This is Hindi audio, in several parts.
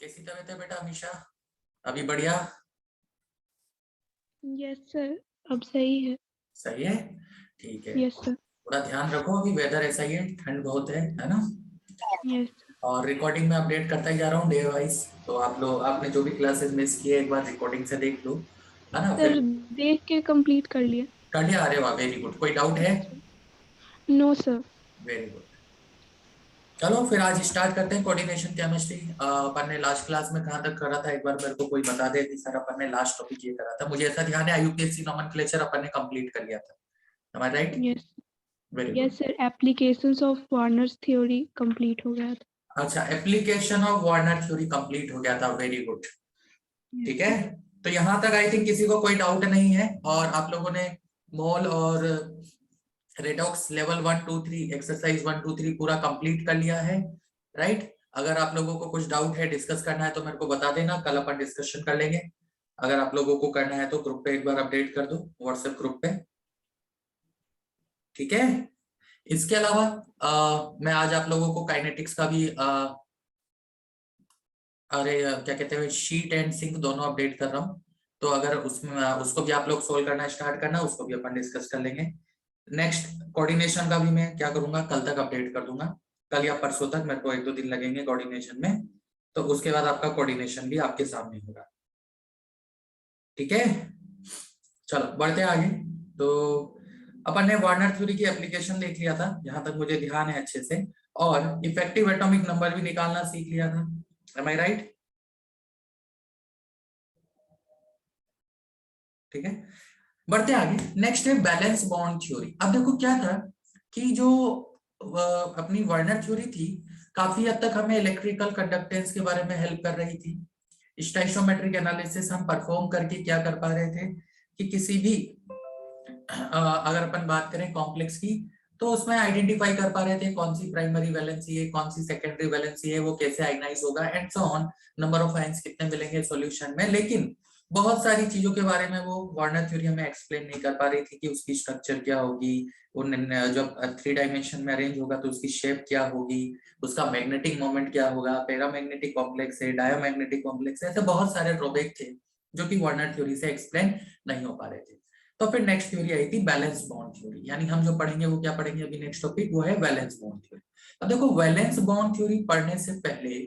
कैसी तबीयत है बेटा अमीशा? अभी बढ़िया? यस सर, अब सही है। सही है, ठीक है। Yes sir. थोड़ा ध्यान रखो, अभी वेदर ऐसा ही है, ठंड बहुत है ना। यस और रिकॉर्डिंग में अपडेट करता ही जा रहा हूँ डे वाइज। तो आप लोग, आपने जो भी क्लासेस मिस किए एक बार रिकॉर्डिंग से देख लो, है ना। सर, फिर देख के कंप्लीट कर लिए। कर लिया? अरे वाह, वेरी गुड। कोई डाउट है? Yes sir. No sir. Very good. चलो फिर आज स्टार्ट करते हैं कोऑर्डिनेशन केमिस्ट्री। अपन ने लास्ट क्लास में कहाँ तक करा था, एक बार मेरे को कोई बता दे कि सर अपन ने लास्ट टॉपिक ये करा था। मुझे ऐसा ध्यान है आईयूपीएससी नोमेनक्लेचर अपन ने कंप्लीट कर लिया था, am I right? Yes. Very good. Yes sir, applications of Warners theory complete हो गया था। अच्छा, application of Warner theory complete हो गया था, वेरी गुड। यस ठीक है, सर। तो यहां तक आई थिंक किसी को कोई डाउट नहीं है। और आप लोगों ने मोल और रेडॉक्स लेवल 1 2 3 एक्सरसाइज 1 2 3 पूरा कंप्लीट कर लिया है, राइट। अगर आप लोगों को कुछ डाउट है, डिस्कस करना है तो मेरे को बता देना, कल अपन डिस्कशन कर लेंगे। अगर आप लोगों को करना है तो ग्रुप पे एक बार अपडेट कर दो, व्हाट्सएप ग्रुप पे। ठीक है, इसके अलावा मैं आज आप लोगों को काइनेटिक्स का भी अरे क्या कहते हैं, शीट एंड सिंक दोनों अपडेट कर रहा हूँ। तो अगर उसमें उसको भी आप लोग सोल्व करना स्टार्ट करना, उसको भी अपन डिस्कस कर लेंगे। नेक्स्ट कोऑर्डिनेशन का भी मैं क्या करूंगा, कल तक अपडेट कर दूंगा। कल या परसों तक, मेरे को 1 2 दिन लगेंगे कोऑर्डिनेशन में। तो उसके बाद आपका कोऑर्डिनेशन भी आपके सामने होगा। ठीक है, चलो बढ़ते हैं आगे। तो अपन ने वार्नर थ्योरी की एप्लीकेशन देख लिया था, जहां तक मुझे ध्यान है अच्छे से। और इफेक्टिव एटॉमिक नंबर भी निकालना सीख लिया था, एम आई राइट? ठीक है, बढ़ते आगे। नेक्स्ट है बैलेंस बॉन्ड थ्योरी। अब देखो क्या था कि जो अपनी वार्नर थ्योरी थी, काफी हद तक हमें इलेक्ट्रिकल कंडक्टेंस के बारे में हेल्प कर रही थी। स्टोइकोमेट्रिक एनालिसिस हम परफॉर्म करके क्या कर पा रहे थे कि किसी भी अगर अपन बात करें कॉम्प्लेक्स की, तो उसमें आइडेंटिफाई कर पा रहे थे कौन सी प्राइमरी वैलेंसी है, कौन सी सेकेंडरी वैलेंसी है, वो कैसे आयनाइज होगा and so on, number of ions कितने मिलेंगे सॉल्यूशन में। लेकिन बहुत सारी चीजों के बारे में वो वार्नर थ्योरी हमें एक्सप्लेन नहीं कर पा रही थी कि उसकी स्ट्रक्चर क्या होगी, जब 3 डायमेंशन में अरेंज होगा तो उसकी शेप क्या होगी, उसका मैग्नेटिक मोमेंट क्या होगा, पैरामैग्नेटिक कॉम्प्लेक्स है, डायमैग्नेटिक कॉम्प्लेक्स है, ऐसे बहुत सारे ड्रॉबैक थे जो कि वार्नर थ्योरी से एक्सप्लेन नहीं हो पा रहे थे। तो फिर नेक्स्ट थ्योरी आई थी बैलेंस बॉन्ड थ्योरी, यानी हम जो पढ़ेंगे वो क्या पढ़ेंगे अभी, नेक्स्ट टॉपिक वो है वैलेंस बॉन्ड थ्योरी। अब देखो, वैलेंस बॉन्ड थ्योरी पढ़ने से पहले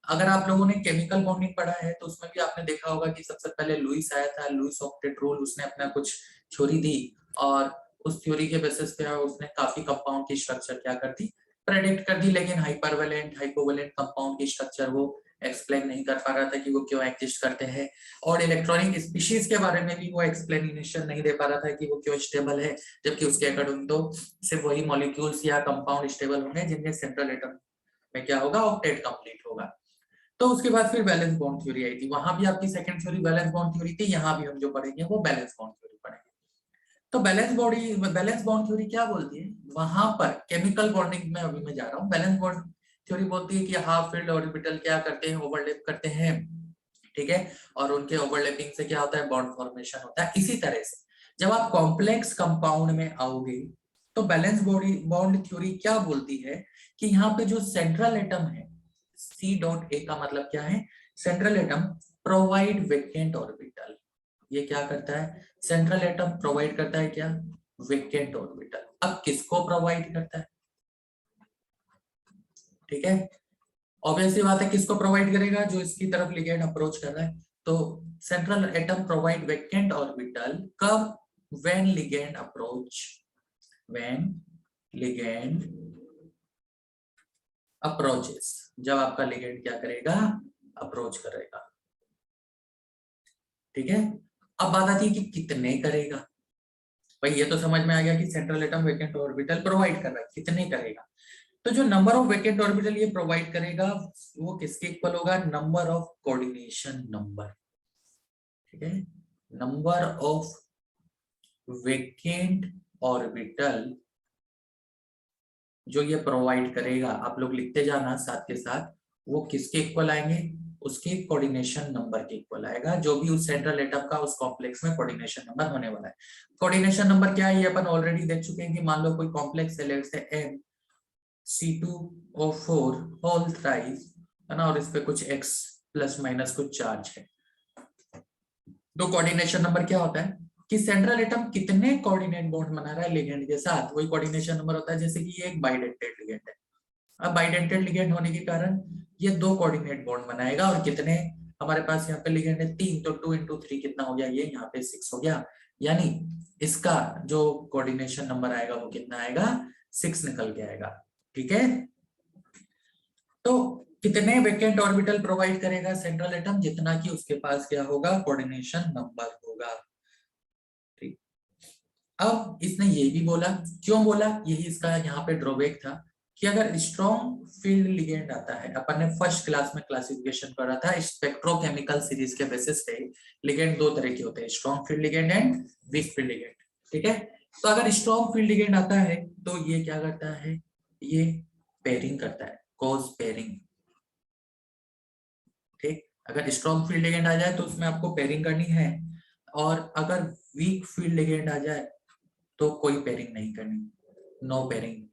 अगर आप लोगों ने केमिकल बॉन्डिंग पढ़ा है तो उसमें भी आपने देखा होगा कि सबसे पहले लुईस आया था, लुईस ऑक्टेट रूल, उसने अपना कुछ थ्योरी दी। और उस थ्योरी के बेसिस पे उसने काफी कंपाउंड की स्ट्रक्चर क्या कर दी, प्रेडिक्ट कर दी। लेकिन हाइपरवेलेंट हाइपोवेलेंट कंपाउंड की स्ट्रक्चर वो एक्सप्लेन नहीं कर पा रहा था कि वो क्यों एग्जिस्ट करते हैं। और इलेक्ट्रॉनिक स्पीशीज के बारे में भी वो एक्सप्लेनेशन नहीं दे पा रहा था कि वो क्यों स्टेबल है, जबकि उसके अकॉर्डिंग तो सिर्फ वही मॉलिक्यूल्स या कंपाउंड स्टेबल होंगे जिनमें सेंट्रल एटम में क्या होगा, ऑक्टेट कंप्लीट होगा। तो उसके बाद फिर बैलेंस बॉन्ड थ्योरी आई थी, वहां भी आपकी second theory valence bond theory थी, यहाँ भी हम जो पढ़ेंगे वो बैलेंस बॉन्ड थ्योरी पढ़ेंगे। तो बैलेंस बॉन्ड थ्योरी क्या बोलती है, वहां पर केमिकल बॉन्डिंग में अभी मैं जा रहा हूँ। बैलेंस बॉन्ड थ्योरी बोलती है कि हाफ फील्ड ऑर्बिटल क्या करते हैं, ओवरलैप करते हैं, ठीक है। और उनके ओवरलैपिंग से क्या होता है, बॉन्ड फॉर्मेशन होता है। इसी तरह से जब आप कॉम्प्लेक्स कंपाउंड में आओगे तो बैलेंस बॉन्ड थ्योरी क्या बोलती है कि यहाँ पे जो सेंट्रल एटम है, सी डॉट ए का मतलब क्या है, central atom provide vacant orbital. ये क्या करता है, सेंट्रल एटम प्रोवाइड करता है क्या, वेकेंट ऑर्बिटल। अब किसको प्रोवाइड करता है, ठीक है, ऑब्वियसली बात है किसको प्रोवाइड करेगा, जो इसकी तरफ लिगेंड अप्रोच कर रहा है। तो central atom provide vacant orbital कब, when ligand approach, when ligand approaches, जब आपका लिगेंड क्या करेगा, अप्रोच करेगा, ठीक है। अब बात आती है कि कितने करेगा। भाई ये तो समझ में आ गया कि central atom vacant orbital provide कर रहा है, कितने करेगा। तो जो नंबर ऑफ वेकेंट ऑर्बिटल ये प्रोवाइड करेगा वो किसके इक्वल होगा, नंबर ऑफ कोऑर्डिनेशन नंबर, ठीक है। नंबर ऑफ वेकेंट ऑर्बिटल जो ये प्रोवाइड करेगा, आप लोग लिखते जाना साथ के साथ, वो किसके इक्वल आएंगे, उसके कोऑर्डिनेशन नंबर के इक्वल आएगा, जो भी उस सेंट्रल एटम का उस कॉम्प्लेक्स में कोऑर्डिनेशन नंबर होने वाला है। कोऑर्डिनेशन नंबर क्या है ये अपन ऑलरेडी देख चुके हैं कि मान लो कोई कॉम्प्लेक्स है, let's say M C2O4 whole thrice, है ना, और इस पे कुछ X प्लस माइनस कुछ चार्ज है। तो कोऑर्डिनेशन नंबर क्या होता है कि सेंट्रल एटम कितने कोऑर्डिनेट बॉन्ड बना रहा है लिगेंड के साथ, वही कोऑर्डिनेशन नंबर होता है। जैसे कि ये एक बाइडेंटेड लिगेंड है, अब बाइडेंटेड लिगेंड होने के कारण ये 2 कोऑर्डिनेट बॉन्ड बनाएगा, और कितने हमारे पास यहाँ पे लिगेंड है 3, तो 2 into 3 कितना हो गया, ये यहाँ पे 6 हो गया, यानी इसका जो कोऑर्डिनेशन नंबर आएगा वो कितना आएगा, 6 निकल के आएगा। ठीक है, तो कितने वैकेंट ऑर्बिटल प्रोवाइड करेगा सेंट्रल एटम, जितना कि उसके पास क्या होगा, कोऑर्डिनेशन नंबर होगा। ठीक, अब इसने ये भी बोला, क्यों बोला, यही इसका यहाँ पे ड्रॉबैक था कि अगर स्ट्रॉन्ग फील्ड लिगेंड आता है, अपन ने फर्स्ट क्लास में क्लासिफिकेशन करा था स्पेक्ट्रोकेमिकल सीरीज के बेसिस पे, लिगेंड 2 तरह के होते हैं, strong field ligand and weak field ligand. ठीक है, तो अगर स्ट्रॉन्ग फील्ड लिगेंड आता है तो ये क्या करता है, ये पेयरिंग करता है, कॉज पेयरिंग। ठीक, अगर स्ट्रॉन्ग फील्ड लिगेंड आ जाए तो उसमें आपको पेयरिंग करनी है, और अगर वीक फील्ड लिगेंड आ जाए तो कोई पेयरिंग नहीं करनी, नो पेयरिंग।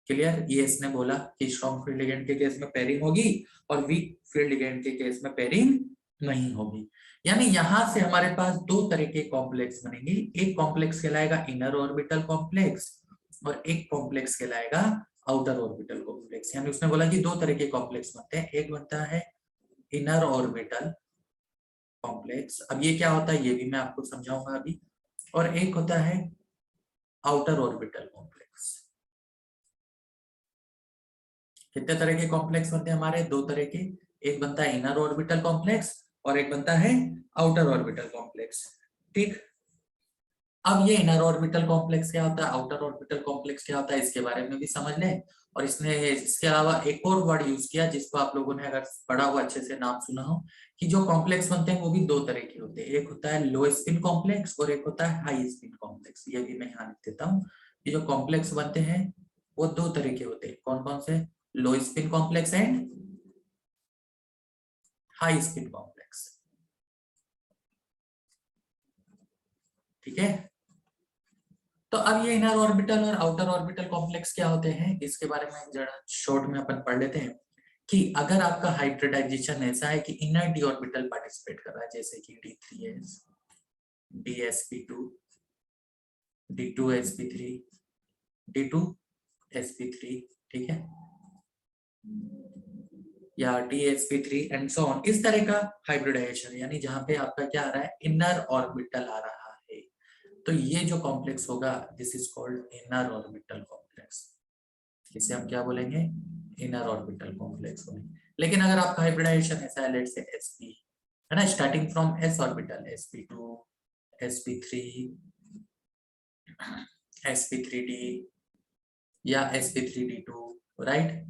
क्लियर, ये इसने बोला कि स्ट्रॉन्ग फील्ड लिगेंड के केस में पेयरिंग होगी और वीक फील्ड लिगेंड के केस में पेयरिंग नहीं होगी। यानी यहां से हमारे पास 2 तरह के कॉम्प्लेक्स बनेंगे, एक कॉम्प्लेक्स कहलाएगा इनर ऑर्बिटल कॉम्प्लेक्स और एक कॉम्प्लेक्स कहलाएगा आउटर ऑर्बिटल कॉम्प्लेक्स। यानी उसने बोला कि 2 तरह के कॉम्प्लेक्स बनते हैं, एक बनता है इनर ऑर्बिटल कॉम्प्लेक्स, अब ये क्या होता है ये भी मैं आपको समझाऊंगा अभी, और एक होता है आउटर ऑर्बिटल कॉम्प्लेक्स। कितने तरह के कॉम्प्लेक्स बनते हैं हमारे, 2 तरह के, एक बनता है इनर ऑर्बिटल कॉम्प्लेक्स और एक बनता है आउटर ऑर्बिटल कॉम्प्लेक्स। ठीक, अब ये इनर ऑर्बिटल कॉम्प्लेक्स क्या होता है, आउटर ऑर्बिटल कॉम्प्लेक्स क्या होता है, इसके बारे में भी समझ लें। और इसने इसके अलावा एक और वर्ड यूज किया जिसको आप लोगों ने अगर पढ़ा हुआ अच्छे से नाम सुना हो, कि जो कॉम्प्लेक्स बनते हैं वो भी 2 तरह के होते हैं, एक होता है लो स्पिन कॉम्प्लेक्स और एक होता है हाई स्पिन कॉम्प्लेक्स। ये भी मैं यहाँ लिख देता हूँ, ये जो कॉम्प्लेक्स बनते हैं वो 2 तरह के होते हैं, कौन कौन से, लो spin complex and high spin complex. ठीक है, तो अब ये इनर ऑर्बिटल और आउटर ऑर्बिटल कॉम्प्लेक्स क्या होते हैं, इसके बारे में जरा शॉर्ट में अपन पढ़ लेते हैं। कि अगर आपका हाइब्रिडाइजेशन ऐसा है कि इनर डी ऑर्बिटल पार्टिसिपेट कर रहा है, जैसे कि D3s, DsP2, D2sp3, D2sp3, ठीक है, या DsP3 एंड सो ऑन, इस तरह का हाइब्रिडाइजेशन, यानी जहां पे आपका क्या आ रहा है, इनर ऑर्बिटल आ रहा है, तो ये जो कॉम्प्लेक्स होगा this is called inner orbital complex. इसे हम क्या बोलेंगे, इनर ऑर्बिटल कॉम्प्लेक्स बोलेंगे। लेकिन अगर आपका हाइब्रिडाइजेशन ऐसा है, लेट्स से sp है ना, starting from s orbital, sp2, sp3, sp3d या sp3d2, राइट,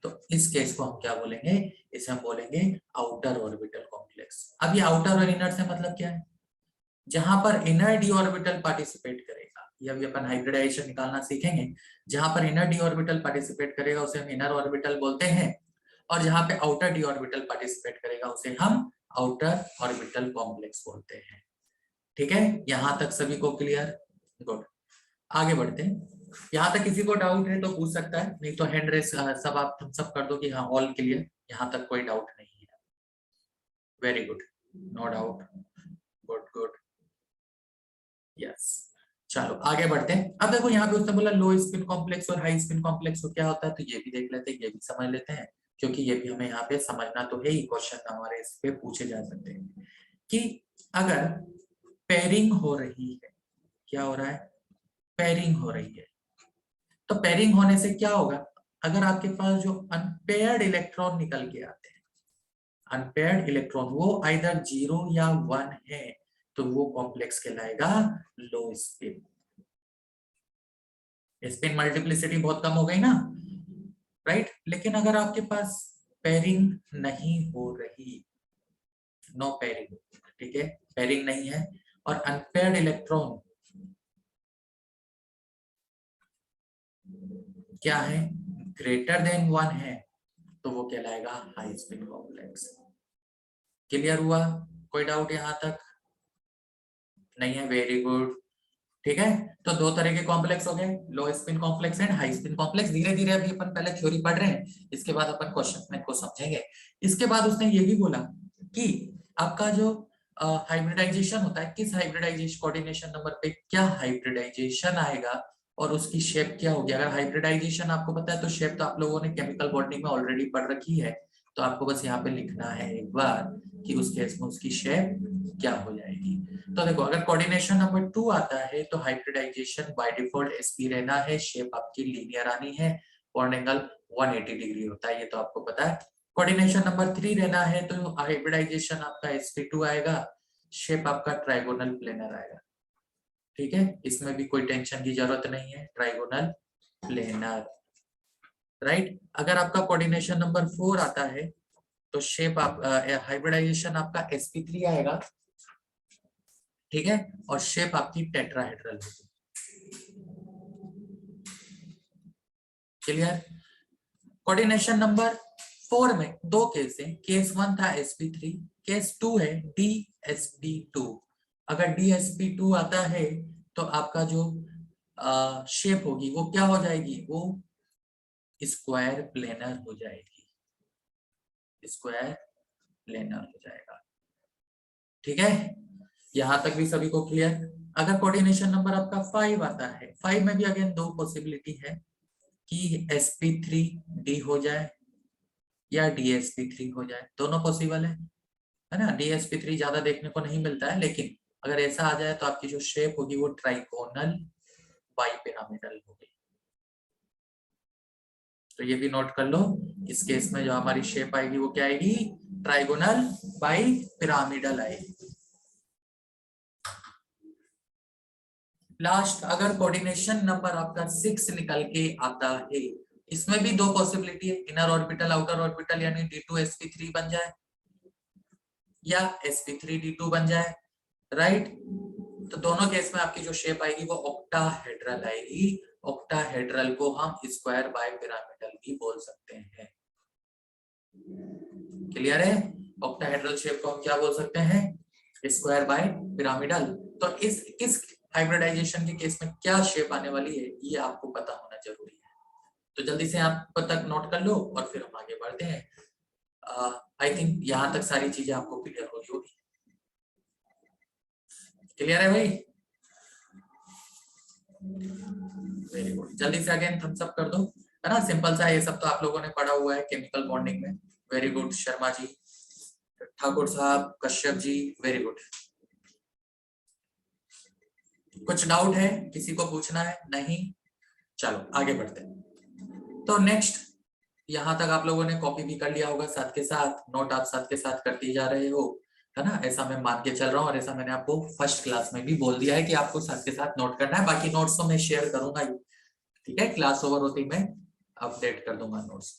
तो इस केस को हम क्या बोलेंगे, इसे हम बोलेंगे आउटर ऑर्बिटल कॉम्प्लेक्स। अब ये आउटर और इनर से मतलब क्या है, जहां पर इनर डी ऑर्बिटल पार्टिसिपेट करेगा, ये अभी अपन हाइब्रिडाइजेशन निकालना सीखेंगे, जहां पर इनर डी ऑर्बिटल पार्टिसिपेट करेगा उसे हम इनर ऑर्बिटल बोलते हैं, और जहां पे आउटर डी ऑर्बिटल पार्टिसिपेट करेगा उसे हम आउटर ऑर्बिटल कॉम्प्लेक्स बोलते हैं। ठीक है, यहां तक सभी को क्लियर, गुड, आगे बढ़ते हैं। यहाँ तक किसी को डाउट है तो पूछ सकता है, नहीं तो हैंड रेस सब आप सब कर दो कि हाँ ऑल क्लियर, यहाँ तक कोई डाउट नहीं है। Very good, no doubt, good good, yes. चलो आगे बढ़ते हैं। अब देखो यहाँ पे उसने बोला लो स्पिन कॉम्प्लेक्स और हाई स्पिन कॉम्प्लेक्स को क्या होता है, तो ये भी देख लेते हैं, ये भी समझ लेते हैं, क्योंकि ये भी हमें यहाँ पे समझना तो है ही, क्वेश्चन हमारे इस पे पूछे जा सकते हैं कि अगर पेयरिंग हो रही है, क्या हो रहा है, पेयरिंग हो रही है, तो पेयरिंग होने से क्या होगा, अगर आपके पास जो अनपेयर्ड इलेक्ट्रॉन निकल के आते हैं, अनपेयर्ड इलेक्ट्रॉन वो आइदर 0 या 1 है, तो वो कॉम्प्लेक्स कहलाएगा लो स्पिन। स्पिन मल्टीप्लिसिटी बहुत कम हो गई ना, राइट। लेकिन अगर आपके पास पेयरिंग नहीं हो रही, नो पेयरिंग, ठीक है, पेयरिंग नहीं है और अनपेयर्ड इलेक्ट्रॉन क्या है, ग्रेटर देन 1 है, तो वो कहलाएगा हाई स्पिन कॉम्प्लेक्स। क्लियर हुआ, कोई डाउट यहां तक नहीं है, वेरी गुड, ठीक है, तो दो तरह के कॉम्प्लेक्स हो गए, लो spin complex and high spin complex. धीरे धीरे अभी अपन पहले थ्योरी पढ़ रहे हैं, इसके बाद अपन क्वेश्चन में को समझेंगे। इसके बाद उसने ये भी बोला कि आपका जो हाइब्रिडाइजेशन होता है, किस हाइब्रिडाइजेशन कोऑर्डिनेशन नंबर पे क्या हाइब्रिडाइजेशन आएगा और उसकी शेप क्या होगी। अगर हाइब्रिडाइजेशन आपको पता है तो शेप तो आप लोगों ने केमिकल बॉन्डिंग में ऑलरेडी पढ़ रखी है, तो आपको बस यहाँ पे लिखना है एक बार कि उस केस में उसकी शेप क्या हो जाएगी। तो देखो, अगर कोऑर्डिनेशन नंबर 2 आता है तो हाइब्रिडाइजेशन बाय डिफॉल्ट sp रहना है, शेप आपकी लीनियर आनी है, बॉन्ड एंगल 180 डिग्री होता है, ये तो आपको पता है। कोऑर्डिनेशन नंबर 3 रहना है तो हाइब्रिडाइजेशन आपका sp2 आएगा, शेप आपका ट्राइगोनल प्लेनर आएगा। ठीक है, इसमें भी कोई टेंशन की जरूरत नहीं है, ट्राइगोनल प्लेनर, राइट। अगर आपका कोऑर्डिनेशन नंबर 4 आता है तो शेप आप हाइब्रिडाइजेशन आपका sp3 आएगा, ठीक है, और शेप आपकी टेट्राहेड्रल होगी। क्लियर। कोऑर्डिनेशन नंबर 4 में दो केस है, केस 1 था sp3, केस 2 है dsp2। अगर dsp2 आता है तो आपका जो शेप होगी वो क्या हो जाएगी, वो स्क्वायर प्लेनर हो जाएगी, स्क्वायर प्लेनर हो जाएगा। ठीक है, यहां तक भी सभी को क्लियर। अगर कोऑर्डिनेशन नंबर आपका 5 आता है, 5 में भी अगेन दो पॉसिबिलिटी है कि sp3d हो जाए या dsp3 हो जाए, दोनों पॉसिबल है ना। dsp3 ज्यादा देखने को नहीं मिलता है, लेकिन अगर ऐसा आ जाए तो आपकी जो शेप होगी वो ट्राइगोनल बाइपिरामिडल होगी। तो ये भी नोट कर लो, इस केस में जो हमारी शेप आएगी वो क्या आएगी, ट्राइगोनल बाइपिरामिडल आएगी। लास्ट, अगर कोऑर्डिनेशन नंबर आपका 6 निकल के आता है, इसमें भी दो पॉसिबिलिटी है, इनर ऑर्बिटल आउटर ऑर्बिटल, यानी d2sp3 बन जाए या sp3d2 बन जाए, राइट। तो दोनों केस में आपकी जो शेप आएगी वो ऑक्टाहेड्रल आएगी। ऑक्टाहेड्रल को हम स्क्वायर बाय पिरामिडल भी बोल सकते हैं। क्लियर है, ऑक्टाहेड्रल शेप को हम क्या बोल सकते हैं, स्क्वायर बाय पिरामिडल। तो इस हाइब्रिडाइजेशन के केस में क्या शेप आने वाली है ये आपको पता होना जरूरी है। तो जल्दी से आप तक नोट कर लो और फिर हम आगे बढ़ते हैं। आई थिंक यहां तक सारी चीजें आपको क्लियर हो गई होगी। क्लियर है भाई, वेरी गुड। जल्दी से अगेन थम्स अप कर दो, है ना। सिंपल सा ये सब तो आप लोगों ने पढ़ा हुआ है केमिकल बॉन्डिंग में। वेरी गुड शर्मा जी, ठाकुर साहब, कश्यप जी, वेरी गुड। कुछ डाउट है, किसी को पूछना है? नहीं, चलो आगे बढ़ते हैं। तो नेक्स्ट, यहाँ तक आप लोगों ने कॉपी भी कर लिया होगा, साथ के साथ नोट आप साथ के साथ करते जा रहे हो, है ना। ऐसा मैं मान के चल रहा हूँ और ऐसा मैंने आपको फर्स्ट क्लास में भी बोल दिया है कि आपको साथ के साथ नोट करना है। बाकी नोट्स तो मैं शेयर करूंगा ही, ठीक है, क्लास ओवर होती मैं अपडेट कर दूंगा नोट्स।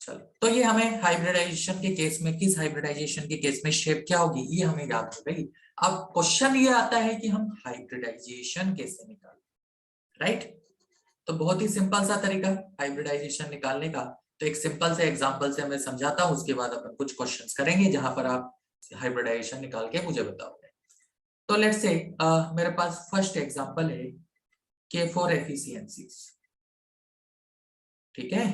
चलो, तो ये हमें हाइब्रिडाइजेशन के केस में, किस हाइब्रिडाइजेशन के केस में शेप क्या होगी ये हमें याद हो गई। अब क्वेश्चन ये आता है कि हम हाइब्रिडाइजेशन कैसे निकालें, राइट। तो बहुत ही सिंपल सा तरीका हाइब्रिडाइजेशन निकालने का। तो एक सिंपल से एग्जांपल से मैं समझाता हूं, उसके बाद अपन कुछ क्वेश्चंस करेंगे जहां पर आप हाइब्रिडाइजेशन निकाल के मुझे बताओगे। तो लेट्स से मेरे पास फर्स्ट एग्जांपल है K4FeCN6, ठीक है।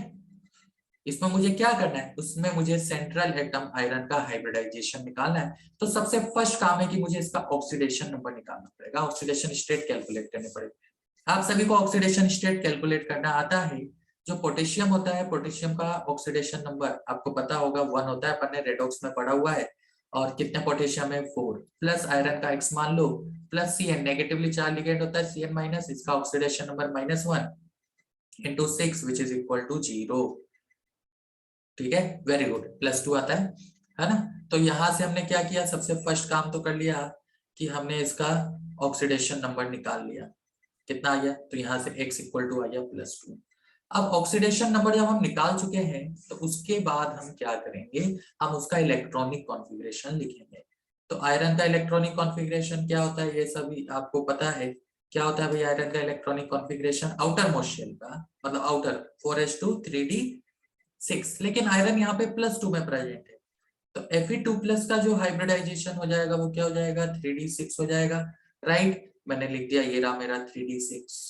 इसमें मुझे क्या करना है, उसमें मुझे सेंट्रल एटम आयरन का हाइब्रिडाइजेशन निकालना है। तो सबसे फर्स्ट काम है कि मुझे इसका ऑक्सीडेशन नंबर निकालना पड़ेगा, ऑक्सीडेशन स्टेट कैलकुलेट करने पड़ेगा। आप सभी को ऑक्सीडेशन स्टेट कैलकुलेट करना आता है। जो पोटेशियम होता है, पोटेशियम का ऑक्सीडेशन नंबर आपको पता होगा 1 होता है, अपन ने रेडॉक्स में पढ़ा हुआ है। और कितने पोटेशियम है, 4, प्लस आयरन का x मान लो, plus Cn, negatively charge ligand होता है Cn माइनस, इसका oxidation number -1 into 6 which is equal to 0, ठीक है, वेरी गुड। +2 आता है ना। तो यहां से हमने क्या किया, सबसे फर्स्ट काम तो कर लिया कि हमने इसका ऑक्सीडेशन नंबर निकाल लिया। कितना आ गया, तो यहाँ से x इक्वल टू आ गया +2। अब ऑक्सीडेशन नंबर जब हम निकाल चुके हैं तो उसके बाद हम क्या करेंगे, हम उसका इलेक्ट्रॉनिक कॉन्फ़िगरेशन लिखेंगे। तो आयरन का इलेक्ट्रॉनिक कॉन्फ़िगरेशन क्या होता है, ये सभी आपको पता है। क्या होता है भाई आयरन का electronic configuration, outermost shell का, मतलब आउटर 4s2 3d6, लेकिन आयरन यहाँ पे +2 में प्रेजेंट है। तो Fe2+ का जो हाइब्रिडाइजेशन हो जाएगा वो क्या हो जाएगा, 3d6 हो जाएगा, राइट। मैंने लिख दिया ये रहा मेरा 3d6।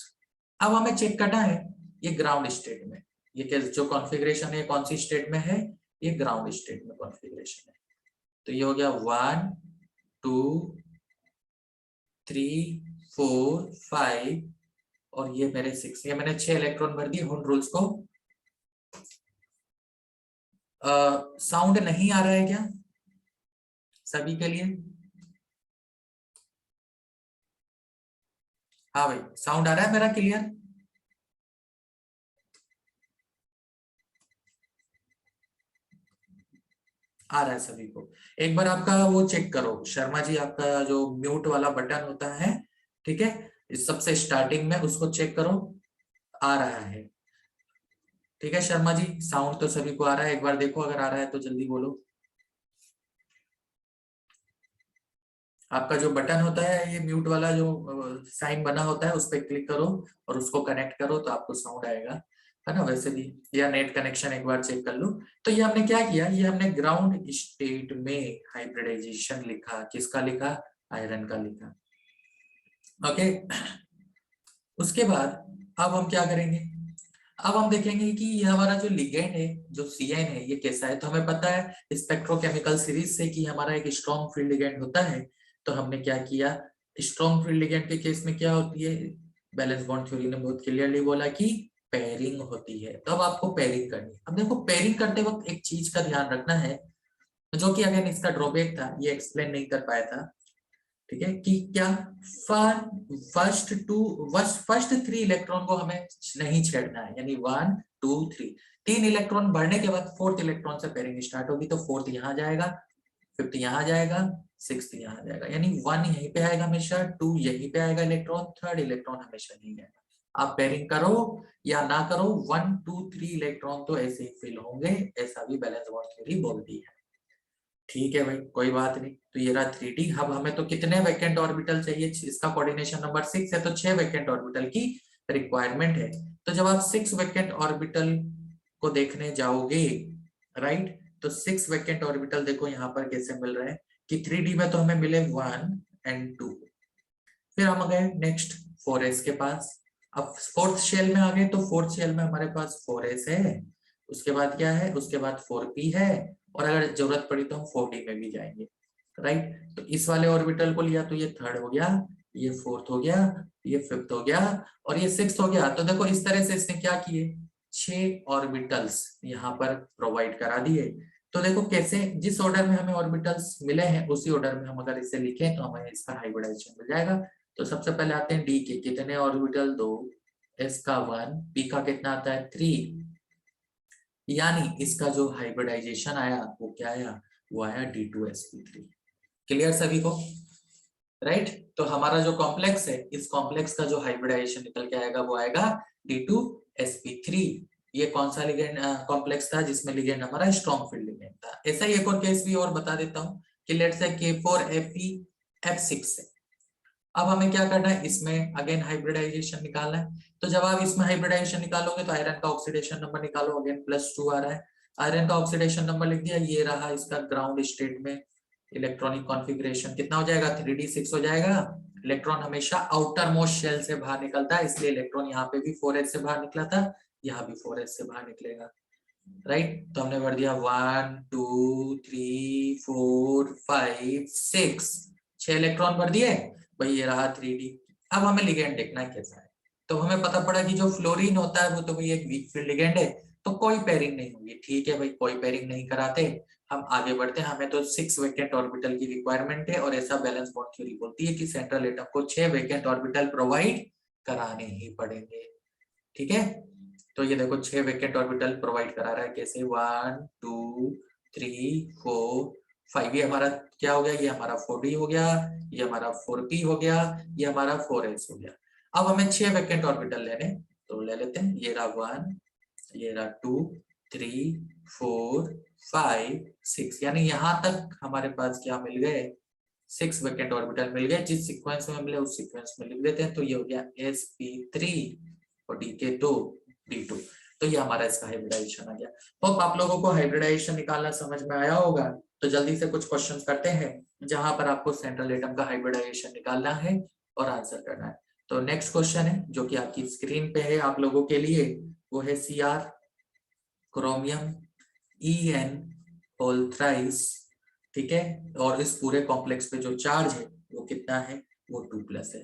अब हमें चेक करना है ये ग्राउंड स्टेट में, ये जो कॉन्फ़िगरेशन है कौन सी स्टेट में है, ये ग्राउंड स्टेट में कॉन्फ़िगरेशन है। तो ये हो गया 1 2 3 4 5 और ये मेरे 6, ये मैंने 6 इलेक्ट्रॉन भर दिए हुंड रूल्स को। साउंड नहीं आ रहा है क्या सभी के लिए? हाँ भाई, साउंड आ रहा है मेरा क्लियर? आ रहा है सभी को? एक बार आपका वो चेक करो शर्मा जी, आपका जो म्यूट वाला बटन होता है, ठीक है, इस सबसे स्टार्टिंग में उसको चेक करो, आ रहा है? ठीक है शर्मा जी, साउंड तो सभी को आ रहा है, एक बार देखो अगर आ रहा है तो जल्दी बोलो। आपका जो बटन होता है ये म्यूट वाला जो साइन बना होता है उस पर क्लिक करो और उसको कनेक्ट करो तो आपको साउंड आएगा, है ना? वैसे भी या नेट कनेक्शन एक बार चेक कर लो। तो ये हमने क्या किया, ये हमने ग्राउंड स्टेट में हाइब्रिडाइजेशन लिखा, किसका लिखा? आयरन का लिखा। ओके, उसके बाद अब हम क्या करेंगे, अब हम देखेंगे कि ये हमारा जो लिगेंड है जो CN है ये कैसा है। तो हमें पता है स्पेक्ट्रोकेमिकल सीरीज से कि हमारा एक स्ट्रॉन्ग फील्ड लिगेंड होता है। तो हमने क्या किया, स्ट्रॉन्ग फील्ड लिगेंड के केस में क्या होती है, बैलेंस बॉन्ड थ्योरी ने बहुत क्लियरली बोला कि पेयरिंग होती है। तो अब आपको पेयरिंग करनी है। अब देखो पेयरिंग करते वक्त एक चीज का ध्यान रखना है, जो कि अगेन इसका ड्रॉबैक था, ये एक्सप्लेन नहीं कर पाया था, ठीक है, कि क्या फर्स्ट 3 इलेक्ट्रॉन को हमें नहीं छेड़ना है, यानी 1 2 3 3 इलेक्ट्रॉन बढ़ने के बाद 4th इलेक्ट्रॉन से पेयरिंग स्टार्ट होगी। तो 4th यहाँ जाएगा, 5th यहाँ जाएगा, 6th यहाँ जाएगा, यानी 1 यहीं पे आएगा हमेशा, 2 यहीं पे आएगा इलेक्ट्रॉन, 3rd इलेक्ट्रॉन हमेशा नहीं आएगा। आप पेयरिंग करो या ना करो 1 2 3 इलेक्ट्रॉन तो ऐसे ही फिल होंगे, ऐसा भी बैलेंस बॉन्ड थ्योरी बोलती है। ठीक है भाई, कोई बात नहीं। तो ये रहा 3D। अब हमें तो कितने वैकेंट ऑर्बिटल चाहिए, इसका कोऑर्डिनेशन नंबर 6 है तो 6 वैकेंट ऑर्बिटल की रिक्वायरमेंट है। तो जब आप 6 वैकेंट ऑर्बिटल को देखने जाओगे, राइट, तो 6 वैकेंट ऑर्बिटल देखो यहाँ पर कैसे मिल रहे हैं कि 3D में तो हमें मिले 1 और 2। फिर हम गए नेक्स्ट 4s के पास। अब 4th शेल में आ गए तो 4th शेल में हमारे पास 4s है, उसके बाद क्या है, उसके बाद 4p है, और अगर जरूरत पड़ी तो हम 4d में भी जाएंगे, राइट। तो इस वाले ऑर्बिटल को लिया तो ये 3rd हो गया, ये 4th हो गया, ये 5th हो गया और ये 6th हो गया। तो देखो इस तरह से इसने क्या किए, 6 ऑर्बिटल्स यहाँ पर प्रोवाइड करा दिए। तो देखो कैसे, जिस ऑर्डर में हमें ऑर्बिटल्स मिले हैं उसी ऑर्डर में हम अगर इसे लिखें तो हमें इसका हाइब्रिडाइजेशन मिल जाएगा। तो सबसे पहले आते हैं डी के कितने ऑर्बिटल, 2, एस का 1, पी का कितना आता है 3, यानी इसका जो हाइब्रिडाइजेशन आया वो क्या आया, वो आया D2sp3। क्लियर सभी को, राइट। तो हमारा जो कॉम्प्लेक्स है, इस कॉम्प्लेक्स का जो हाइब्रिडाइजेशन निकल के आएगा वो आएगा D2sp3। ये कौन सा लिगेंड कॉम्प्लेक्स था जिसमें लिगेंड हमारा स्ट्रॉन्ग फील्ड लिगेंड था। ऐसा ही एक और केस भी और बता देता हूँ कि लेट्स से K4Fe है। अब हमें क्या करना है, इसमें अगेन हाइब्रिडाइजेशन निकालना है। तो जब आप इसमें हाइब्रिडाइजेशन निकालोगे तो आयरन का ऑक्सीडेशन नंबर निकालो, अगेन +2 आ रहा है। आयरन का ऑक्सीडेशन नंबर लिख दिया, ये रहा इसका ग्राउंड स्टेट में इलेक्ट्रॉनिक कॉन्फ़िगरेशन कितना हो जाएगा, 3d6 हो जाएगा। इलेक्ट्रॉन हमेशा आउटर मोस्ट शेल से बाहर निकलता है, इसलिए इलेक्ट्रॉन यहाँ पे भी 4s से बाहर निकला था, यहाँ भी 4s से बाहर निकलेगा, राइट। तो हमने भर दिया 1 2 3 4 5 6, 6 इलेक्ट्रॉन भर दिए भाई, ये रहा 3d। अब हमें लिगेंड देखना है कैसा है। तो हमें पता पड़ा कि जो फ्लोरीन होता है वो तो भाई एक वीक फील्ड लिगेंड है, तो कोई पेयरिंग नहीं होगी। ठीक है भाई, कोई पेयरिंग नहीं कराते, हम आगे बढ़ते हैं। हमें तो 6 वैकेंट ऑर्बिटल की रिक्वायरमेंट है और ऐसा बैलेंस बॉन्ड थ्योरी बोलती है कि सेंट्रल एटम को 6 वैकेंट ऑर्बिटल प्रोवाइड कराने ही पड़ेंगे, ठीक है। तो ये देखो 6 वैकेंट ऑर्बिटल प्रोवाइड करा रहा है, कैसे 1 2 3 4 5, ये हमारा क्या हो गया, ये हमारा 4d हो गया, ये हमारा 4p हो गया, ये हमारा 4s हो गया। अब हमें 6 वैकेंट ऑर्बिटल लेने, तो ले लेते हैं। ये रहा 1, ये रहा 2 3 4 5 6, यानी यहाँ तक हमारे पास क्या मिल गए, 6 वैकेंट ऑर्बिटल मिल गए। जिस सीक्वेंस में मिले उस सीक्वेंस में लिख देते हैं। तो ये हो गया sp3 और dk2 d2। तो ये हमारा इसका हाइब्रिडाइजेशन आ गया। होप आप लोगों को हाइब्रिडाइजेशन निकालना समझ में आया होगा। तो जल्दी से कुछ क्वेश्चंस करते हैं जहां पर आपको सेंट्रल एटम का हाइब्रिडाइजेशन निकालना है। और आंसर करना है। तो नेक्स्ट क्वेश्चन है जो कि आपकी स्क्रीन पे है आप लोगों के लिए, वो है Cr chromium En whole thrice, ठीक है, और इस पूरे कॉम्प्लेक्स पे जो चार्ज है वो कितना है, वो 2+ है।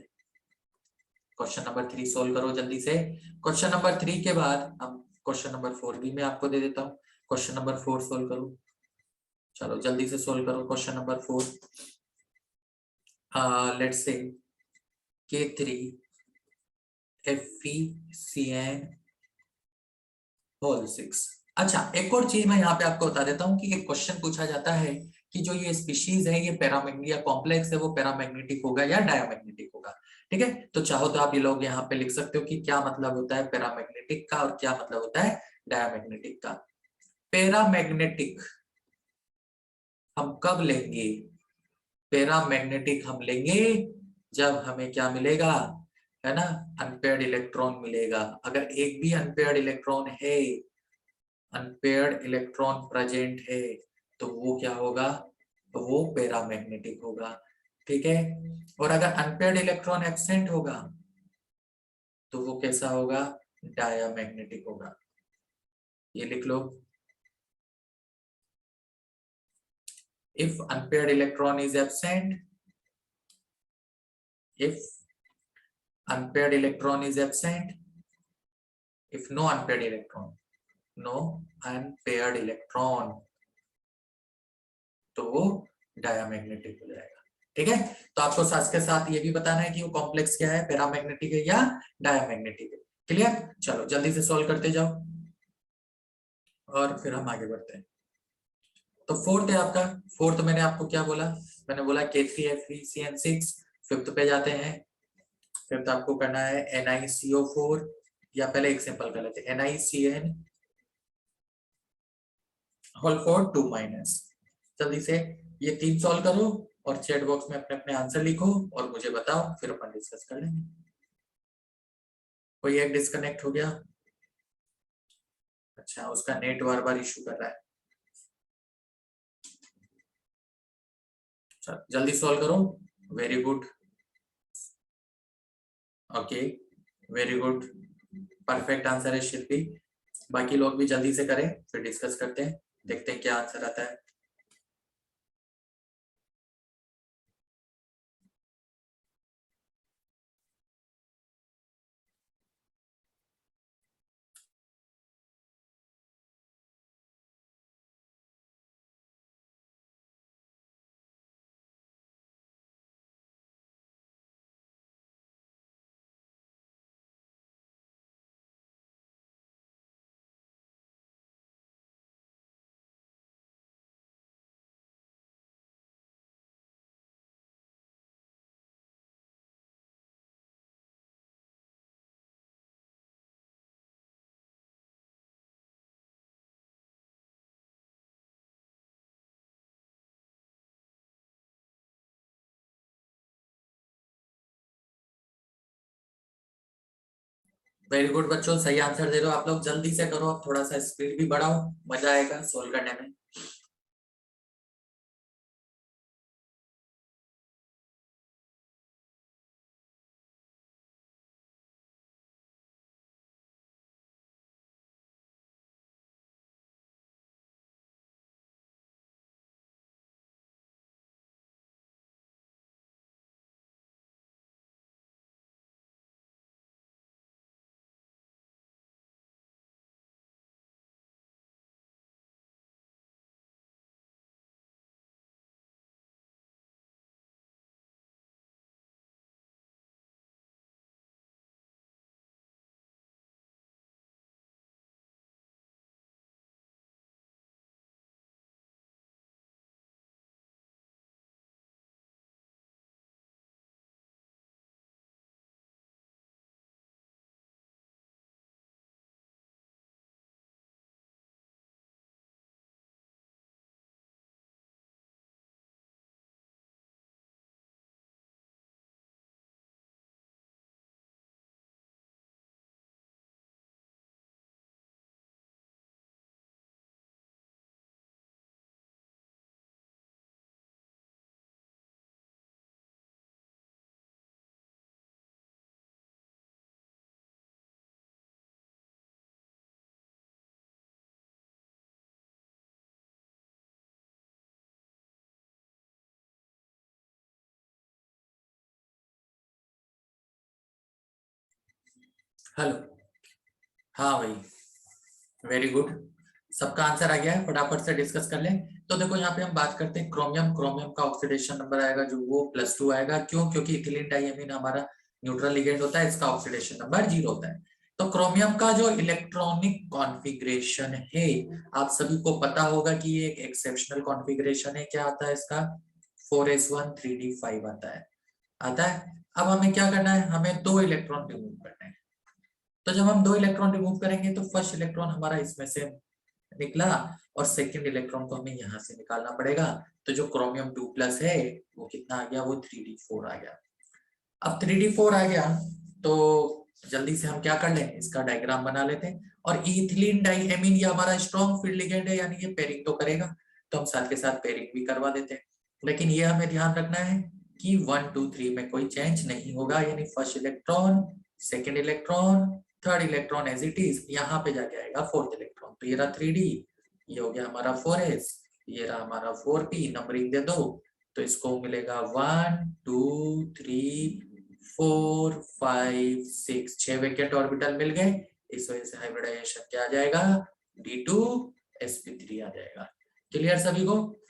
क्वेश्चन नंबर 3 सोल्व करो जल्दी से। क्वेश्चन नंबर 3 के बाद हम क्वेश्चन नंबर 4 भी मैं आपको दे देता हूँ। क्वेश्चन नंबर 4 सोल्व करो, चलो जल्दी से सोल्व करो question number 4। Let's say K3 FeCN whole 6। अच्छा, एक और चीज मैं यहाँ पे आपको बता देता हूँ कि एक क्वेश्चन पूछा जाता है कि जो ये स्पीशीज है, ये पैरामैग्नेटिक या कॉम्प्लेक्स है, वो पैरामैग्नेटिक होगा या डायमैग्नेटिक होगा। ठीक है, तो चाहो तो आप ये लोग यहाँ पे लिख सकते हो कि क्या मतलब होता है पैरामैग्नेटिक का और क्या मतलब होता है डायमैग्नेटिक का। पैरामैग्नेटिक हम कब लेंगे, पैरामैग्नेटिक हम लेंगे जब हमें क्या मिलेगा, है ना, अनपेयर्ड इलेक्ट्रॉन मिलेगा। अगर एक भी अनपेयर्ड इलेक्ट्रॉन है, अनपेयर्ड इलेक्ट्रॉन प्रेजेंट है, तो वो क्या होगा, तो वो पैरामैग्नेटिक होगा। ठीक है, और अगर अनपेयर्ड इलेक्ट्रॉन एब्सेंट होगा तो वो कैसा होगा, डायमैग्नेटिक होगा। ये लिख लो, if unpaired electron is absent, if unpaired electron is absent, if no unpaired electron, no unpaired electron, तो वो डायमैग्नेटिक हो जाएगा। ठीक है, तो आपको साथ के साथ ये भी बताना है कि वो कॉम्प्लेक्स क्या है, पैरामैग्नेटिक है या डायमैग्नेटिक है। क्लियर, चलो जल्दी से सॉल्व करते जाओ और फिर हम आगे बढ़ते हैं। तो फोर्थ है आपका, फोर्थ मैंने आपको क्या बोला, मैंने बोला K3FeCN6। फिफ्थ पे जाते हैं, फिफ्थ आपको करना है NiCO4, या पहले एक सिंपल कर लेते हैं NiCN होल 4 2-। जल्दी से ये 3 सॉल्व करो और चैट बॉक्स में अपने अपने आंसर लिखो और मुझे बताओ, फिर अपन डिस्कस कर लेंगे। कोई एक डिस्कनेक्ट हो गया, अच्छा उसका नेट बार बार इशू कर रहा है। जल्दी सॉल्व करो, very good, okay very good, perfect answer है शिल्पी। बाकी लोग भी जल्दी से करें, फिर डिस्कस करते हैं, देखते हैं क्या आंसर आता है। वेरी गुड बच्चों, सही आंसर दे रहे हो आप लोग, जल्दी से करो, अब थोड़ा सा स्पीड भी बढ़ाओ, मजा आएगा सोल्व करने में। हेलो, हाँ भाई, वेरी गुड। सबका आंसर आ गया है, फटाफट से डिस्कस कर लें। तो देखो यहाँ पे हम बात करते हैं क्रोमियम। क्रोमियम का ऑक्सीडेशन नंबर आएगा जो वो +2 आएगा। क्यों? क्योंकि इथिलीन डाइअमीन हमारा न्यूट्रल लिगेंड होता है, इसका ऑक्सीडेशन नंबर 0 होता है। तो क्रोमियम का जो इलेक्ट्रॉनिक कॉन्फ़िगरेशन है, आप सभी को पता होगा कि ये एक एक्सेप्शनल कॉन्फ़िगरेशन है। क्या आता है इसका? 4s1 3d5 आता है। अब हमें क्या करना है? हमें 2 इलेक्ट्रॉन रिमूव करना है। तो जब हम 2 इलेक्ट्रॉन रिमूव करेंगे तो फर्स्ट इलेक्ट्रॉन हमारा इसमें से निकला और सेकंड इलेक्ट्रॉन को हमें यहाँ से निकालना पड़ेगा। तो जो क्रोमियम 2+ है वो कितना आ गया? वो 3d4 आ गया। अब 3d4 आ गया तो जल्दी से हम क्या कर लें, इसका डायग्राम बना लेते हैं। और इथिलीन डाइअमीन ये हमारा स्ट्रॉन्ग फील्ड लिगेंड है, यानी ये पेयरिंग तो करेगा, तो हम साथ के साथ पेयरिंग भी करवा देते हैं। लेकिन ये हमें ध्यान रखना है कि 1 2 3 में कोई चेंज नहीं होगा, यानी first electron, second electron, third electron as it is, यहाँ पे जाके आएगा फोर्थ इलेक्ट्रॉन। तो ये रहा 3d, ये हो गया हमारा 4s, ये रहा हमारा 4p। नंबरिंग दे दो तो इसको मिलेगा 1 2 3 4 5 6, 6 वेकेंट ऑर्बिटल मिल गए। इस वजह से हाइब्रिडाइजेशन क्या आ जाएगा? d2sp3 आ जाएगा। क्लियर सभी को?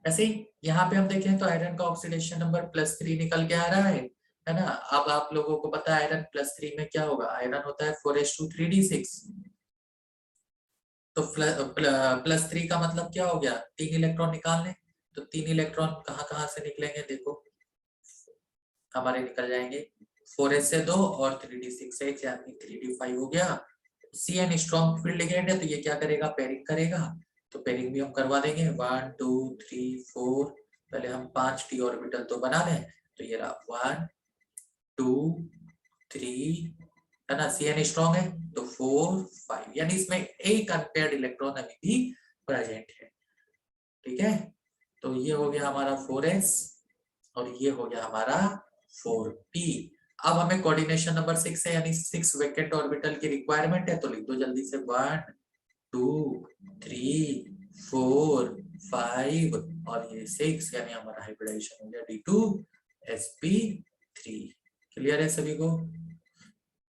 ऐसे ही यहाँ पे हम देखें तो आयरन का ऑक्सीडेशन नंबर +3 निकल के आ रहा है ना। अब आप लोगों को पता है आयरन +3 में क्या होगा? आयरन होता है 4s2 3d6। तो +3 का मतलब क्या हो गया? 3 इलेक्ट्रॉन निकालने। तो 3 इलेक्ट्रॉन कहाँ कहाँ से निकलेंगे? देखो हमारे निकल जाएंगे 4s से 2 और 3d6 से 1, यानी 3d5 हो गया। Cn स्ट्रॉन्ग फील्ड लिगेंड है तो ये क्या करेगा? पेयरिंग करेगा। तो पेयरिंग भी हम करवा देंगे 1 2 3 4। पहले हम 5 d ऑर्बिटल तो बना लें। तो ये रहा 1 2 3, है ना। Cn स्ट्रॉन्ग है तो 4 5, यानी इसमें एक अनपेयर्ड इलेक्ट्रॉन अभी भी प्रेजेंट है। ठीक है, तो ये हो गया हमारा 4s और ये हो गया हमारा 4p। अब हमें कोऑर्डिनेशन नंबर 6 है, यानी 6 वेकेंट ऑर्बिटल की रिक्वायरमेंट है। तो लिख दो जल्दी से 1 2 3 4 5 और ये 6, यानी हमारा हाइब्रिडाइजेशन हो गया d2sp3। क्लियर है सभी को?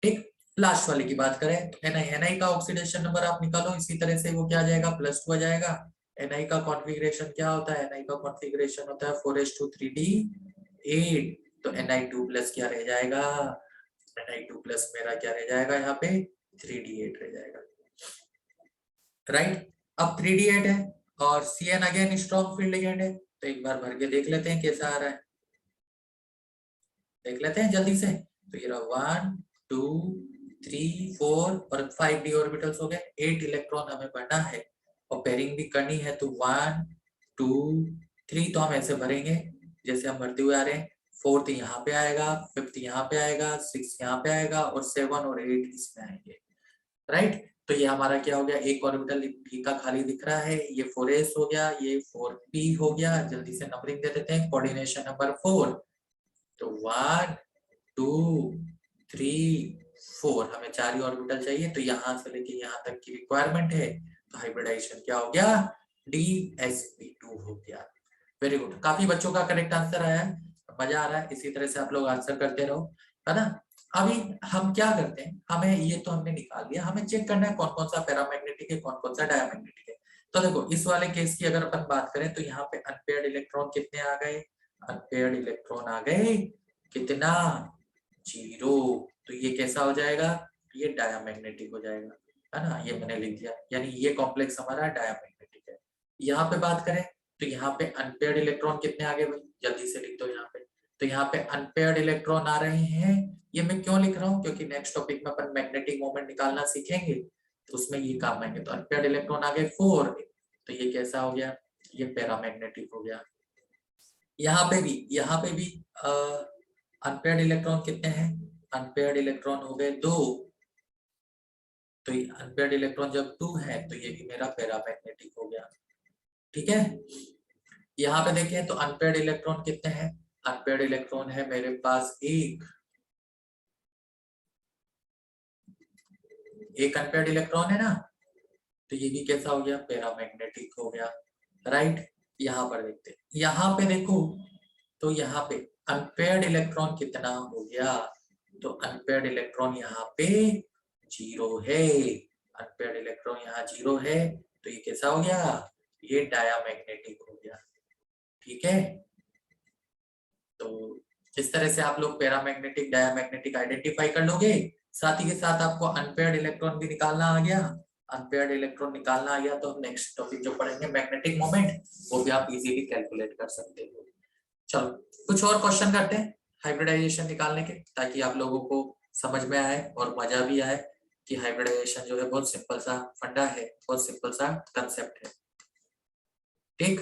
ठीक, लास्ट वाले की बात करें तो एनआई का ऑक्सीडेशन नंबर आप निकालो इसी तरह से, वो क्या आ जाएगा? +2 आ जाएगा। एनआई का कॉन्फ़िगरेशन क्या होता है? एनआई का कॉन्फ़िगरेशन होता है 4s2 3d8। तो ni2+ क्या रह जाएगा? ni2+ मेरा क्या रह जाएगा? यहाँ पे 3d8 रह जाएगा। राइट, अब 3d8 है और Cn again strong field ligand है। तो एक बार भर के देख लेते हैं कैसा आ रहा है, देख लेते हैं जल्दी से। तो ये रहा 1 2 3 4 और 5d ऑर्बिटल्स हो गए। 8 इलेक्ट्रॉन हमें भरना है और पेयरिंग भी करनी है। तो 1 2 3 तो हम ऐसे भरेंगे जैसे हम भरते हुए आ रहे हैं। 4th यहाँ पे आएगा, 5th यहाँ पे आएगा, 6 यहाँ पे आएगा और 7 और 8 इसमें आएंगे। राइट, तो ये हमारा क्या हो गया? एक ऑर्बिटल p का खाली दिख रहा है। ये 4s हो गया, ये 4p हो गया। जल्दी से नंबरिंग दे देते हैं। कोऑर्डिनेशन नंबर 4, तो 1 2 3 4, हमें 4 ही ऑर्बिटल चाहिए। तो यहाँ से लेके यहाँ तक की रिक्वायरमेंट है। तो हाइब्रिडाइजेशन क्या हो गया? dsp2 हो गया। वेरी गुड, काफी बच्चों का करेक्ट आंसर आया है, मजा आ रहा है। इसी तरह से आप लोग आंसर करते रहो, है ना। अभी हम क्या करते हैं, हमें ये तो हमने निकाल लिया, हमें चेक करना है कौन कौन सा पैरामैग्नेटिक है, कौन कौन सा डायमैग्नेटिक है। तो देखो इस वाले केस की अगर अपन बात करें तो यहाँ पे अनपेयर्ड इलेक्ट्रॉन कितने आ गए? अनपेयर्ड इलेक्ट्रॉन आ गए कितना? 0। तो ये कैसा हो जाएगा? ये डायमैग्नेटिक हो जाएगा, है ना। ये मैंने लिख दिया, यानी ये कॉम्प्लेक्स हमारा डायमैग्नेटिक है। यहाँ पे बात करें तो यहाँ पे अनपेयर्ड इलेक्ट्रॉन कितने आ गए भाई? जल्दी से लिख दो यहाँ पे। तो यहाँ पे अनपेयर्ड इलेक्ट्रॉन आ रहे हैं। ये मैं क्यों लिख रहा हूँ? क्योंकि नेक्स्ट टॉपिक में अपन मैग्नेटिक मोमेंट निकालना सीखेंगे, तो उसमें ये काम आएंगे। तो अनपेयर्ड इलेक्ट्रॉन आ गए 4, तो ये कैसा हो गया? ये पैरामैग्नेटिक हो गया। यहाँ पे भी अनपेयर्ड इलेक्ट्रॉन कितने हैं? अनपेयर्ड इलेक्ट्रॉन हो गए 2। तो अनपेयर्ड इलेक्ट्रॉन जब 2 है तो ये भी मेरा पैरामैग्नेटिक हो गया। ठीक है, यहाँ पे देखें तो अनपेयर्ड इलेक्ट्रॉन कितने हैं? अनपेयर्ड इलेक्ट्रॉन है मेरे पास एक अनपेयर्ड इलेक्ट्रॉन है ना। तो ये भी कैसा हो गया? पैरामैग्नेटिक हो गया। राइट, यहाँ पर देखते हैं, यहाँ पे देखो तो यहाँ पे अनपेयर्ड इलेक्ट्रॉन कितना हो गया? तो अनपेयर्ड इलेक्ट्रॉन यहाँ पे 0 है, अनपेयर्ड इलेक्ट्रॉन यहाँ 0 है, तो ये कैसा हो गया, ये डायामैग्नेटिक हो गया। ठीक है, तो इस तरह से आप लोग पैरामैग्नेटिक डायामैग्नेटिक आइडेंटिफाई कर लोगे। साथ ही के साथ आपको अनपेयर्ड इलेक्ट्रॉन भी निकालना आ गया, अनपेयर्ड इलेक्ट्रॉन निकालना आ गया, तो हम नेक्स्ट टॉपिक जो पढ़ेंगे मैग्नेटिक मोमेंट, वो भी आप इजीली कैलकुलेट कर सकते हो। चलो कुछ और क्वेश्चन करते हैं हाइब्रिडाइजेशन निकालने के, ताकि आप लोगों को समझ में आए और मजा भी आए कि हाइब्रिडाइजेशन जो है बहुत सिंपल सा फंडा है, बहुत सिंपल सा कंसेप्ट है। ठीक,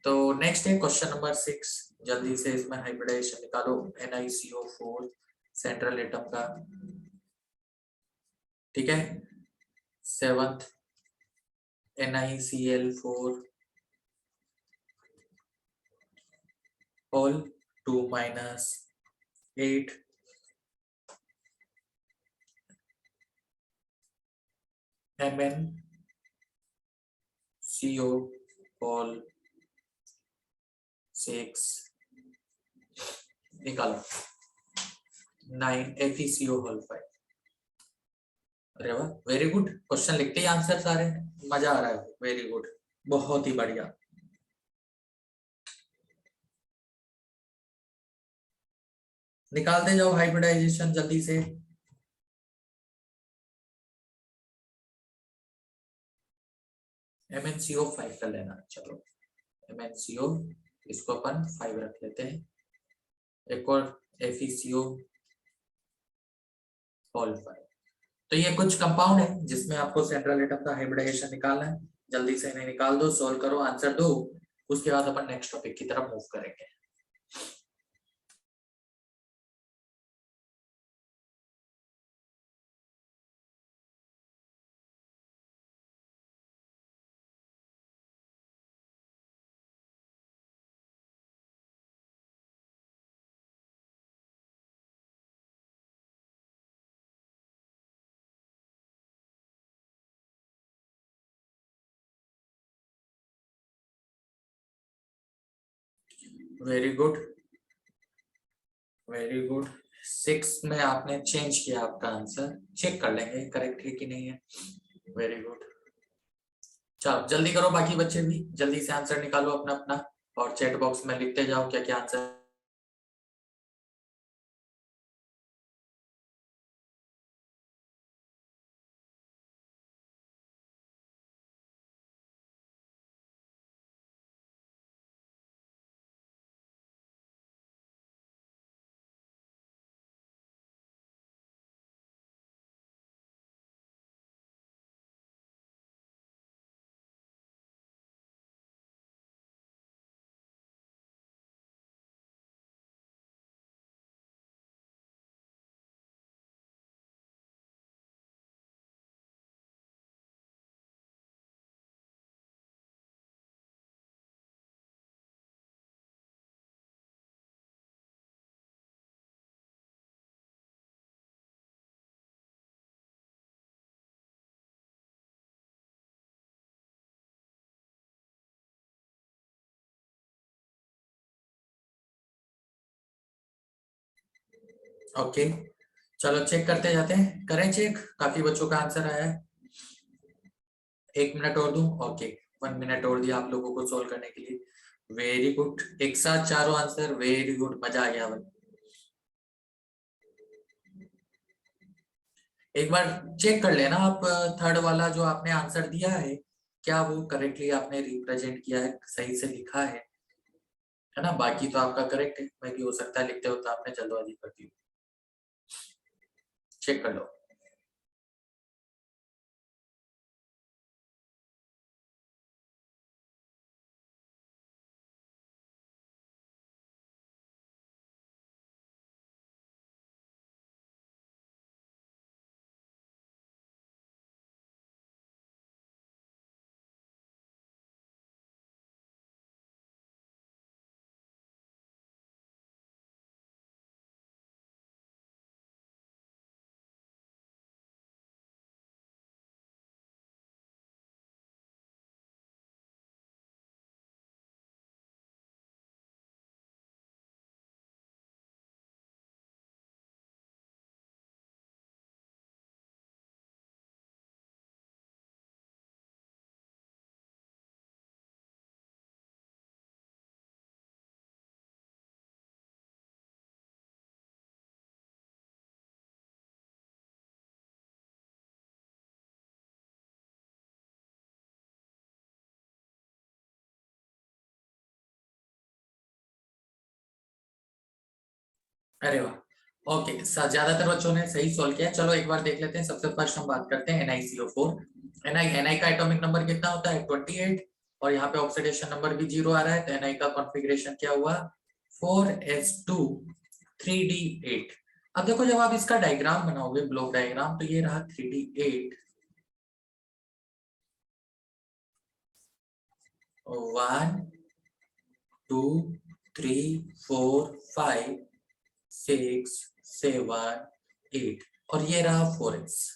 तो नेक्स्ट है क्वेश्चन नंबर 6, जल्दी से इसमें हाइब्रिडाइजेशन निकालो NiCO4 सेंट्रल एटम का। ठीक है, 7th NiCl4 whole 2 minus 8 MnCO whole 6 निकालो 9 FeCO होल 5। अरे वाह, वेरी गुड, क्वेश्चन लिखते ही आंसर सारे, मजा आ रहा है, वेरी गुड, बहुत ही बढ़िया। निकालते जाओ हाइब्रिडाइजेशन जल्दी से। MnCO5 कर लेना, चलो MnCO इसको अपन 5 रख लेते हैं, एक और FeCO होल 5। तो ये कुछ कंपाउंड है जिसमें आपको सेंट्रल एटम का हाइब्रिडाइजेशन निकालना है, जल्दी से इन्हें निकाल दो, सॉल्व करो, आंसर दो, उसके बाद अपन नेक्स्ट टॉपिक की तरफ मूव करेंगे। वेरी गुड, वेरी गुड, 6 में आपने चेंज किया आपका आंसर, चेक कर लेंगे करेक्ट है कि नहीं है। वेरी गुड, चलो जल्दी करो, बाकी बच्चे भी जल्दी से आंसर निकालो अपना अपना, और चैट बॉक्स में लिखते जाओ क्या क्या आंसर ओके, चलो चेक करते जाते हैं, करें चेक, काफी बच्चों का आंसर आया है। 1 मिनट और दूं, ओके 1 मिनट और दिया आप लोगों को सोल्व करने के लिए। वेरी गुड, एक साथ चारों आंसर, वेरी गुड, मजा आ गया भाई। एक बार चेक कर लेना आप, थर्ड वाला जो आपने आंसर दिया है, क्या वो करेक्टली आपने रिप्रेजेंट किया है, सही से लिखा है ना, बाकी तो आपका करेक्ट है, मैं भी हो सकता है लिखते हो तो आपने जल्दबाजी कर दी, चेक कर लो। अरे वाह, ओके, ज्यादातर बच्चों ने सही सोल्व किया। चलो एक बार देख लेते हैं। सबसे फर्स्ट हम बात करते हैं NiCO4। एनआई का एटॉमिक नंबर कितना होता है? 28। और यहाँ पे ऑक्सीडेशन नंबर भी 0 आ रहा है, तो एनआई का कॉन्फ़िगरेशन क्या हुआ? 4s2 3d8। अब देखो, जब आप इसका डायग्राम बनाओगे, ब्लॉक डायग्राम, तो ये रहा 3d8, 1 2 3 4 5 6 7 8, और ये रहा 4s।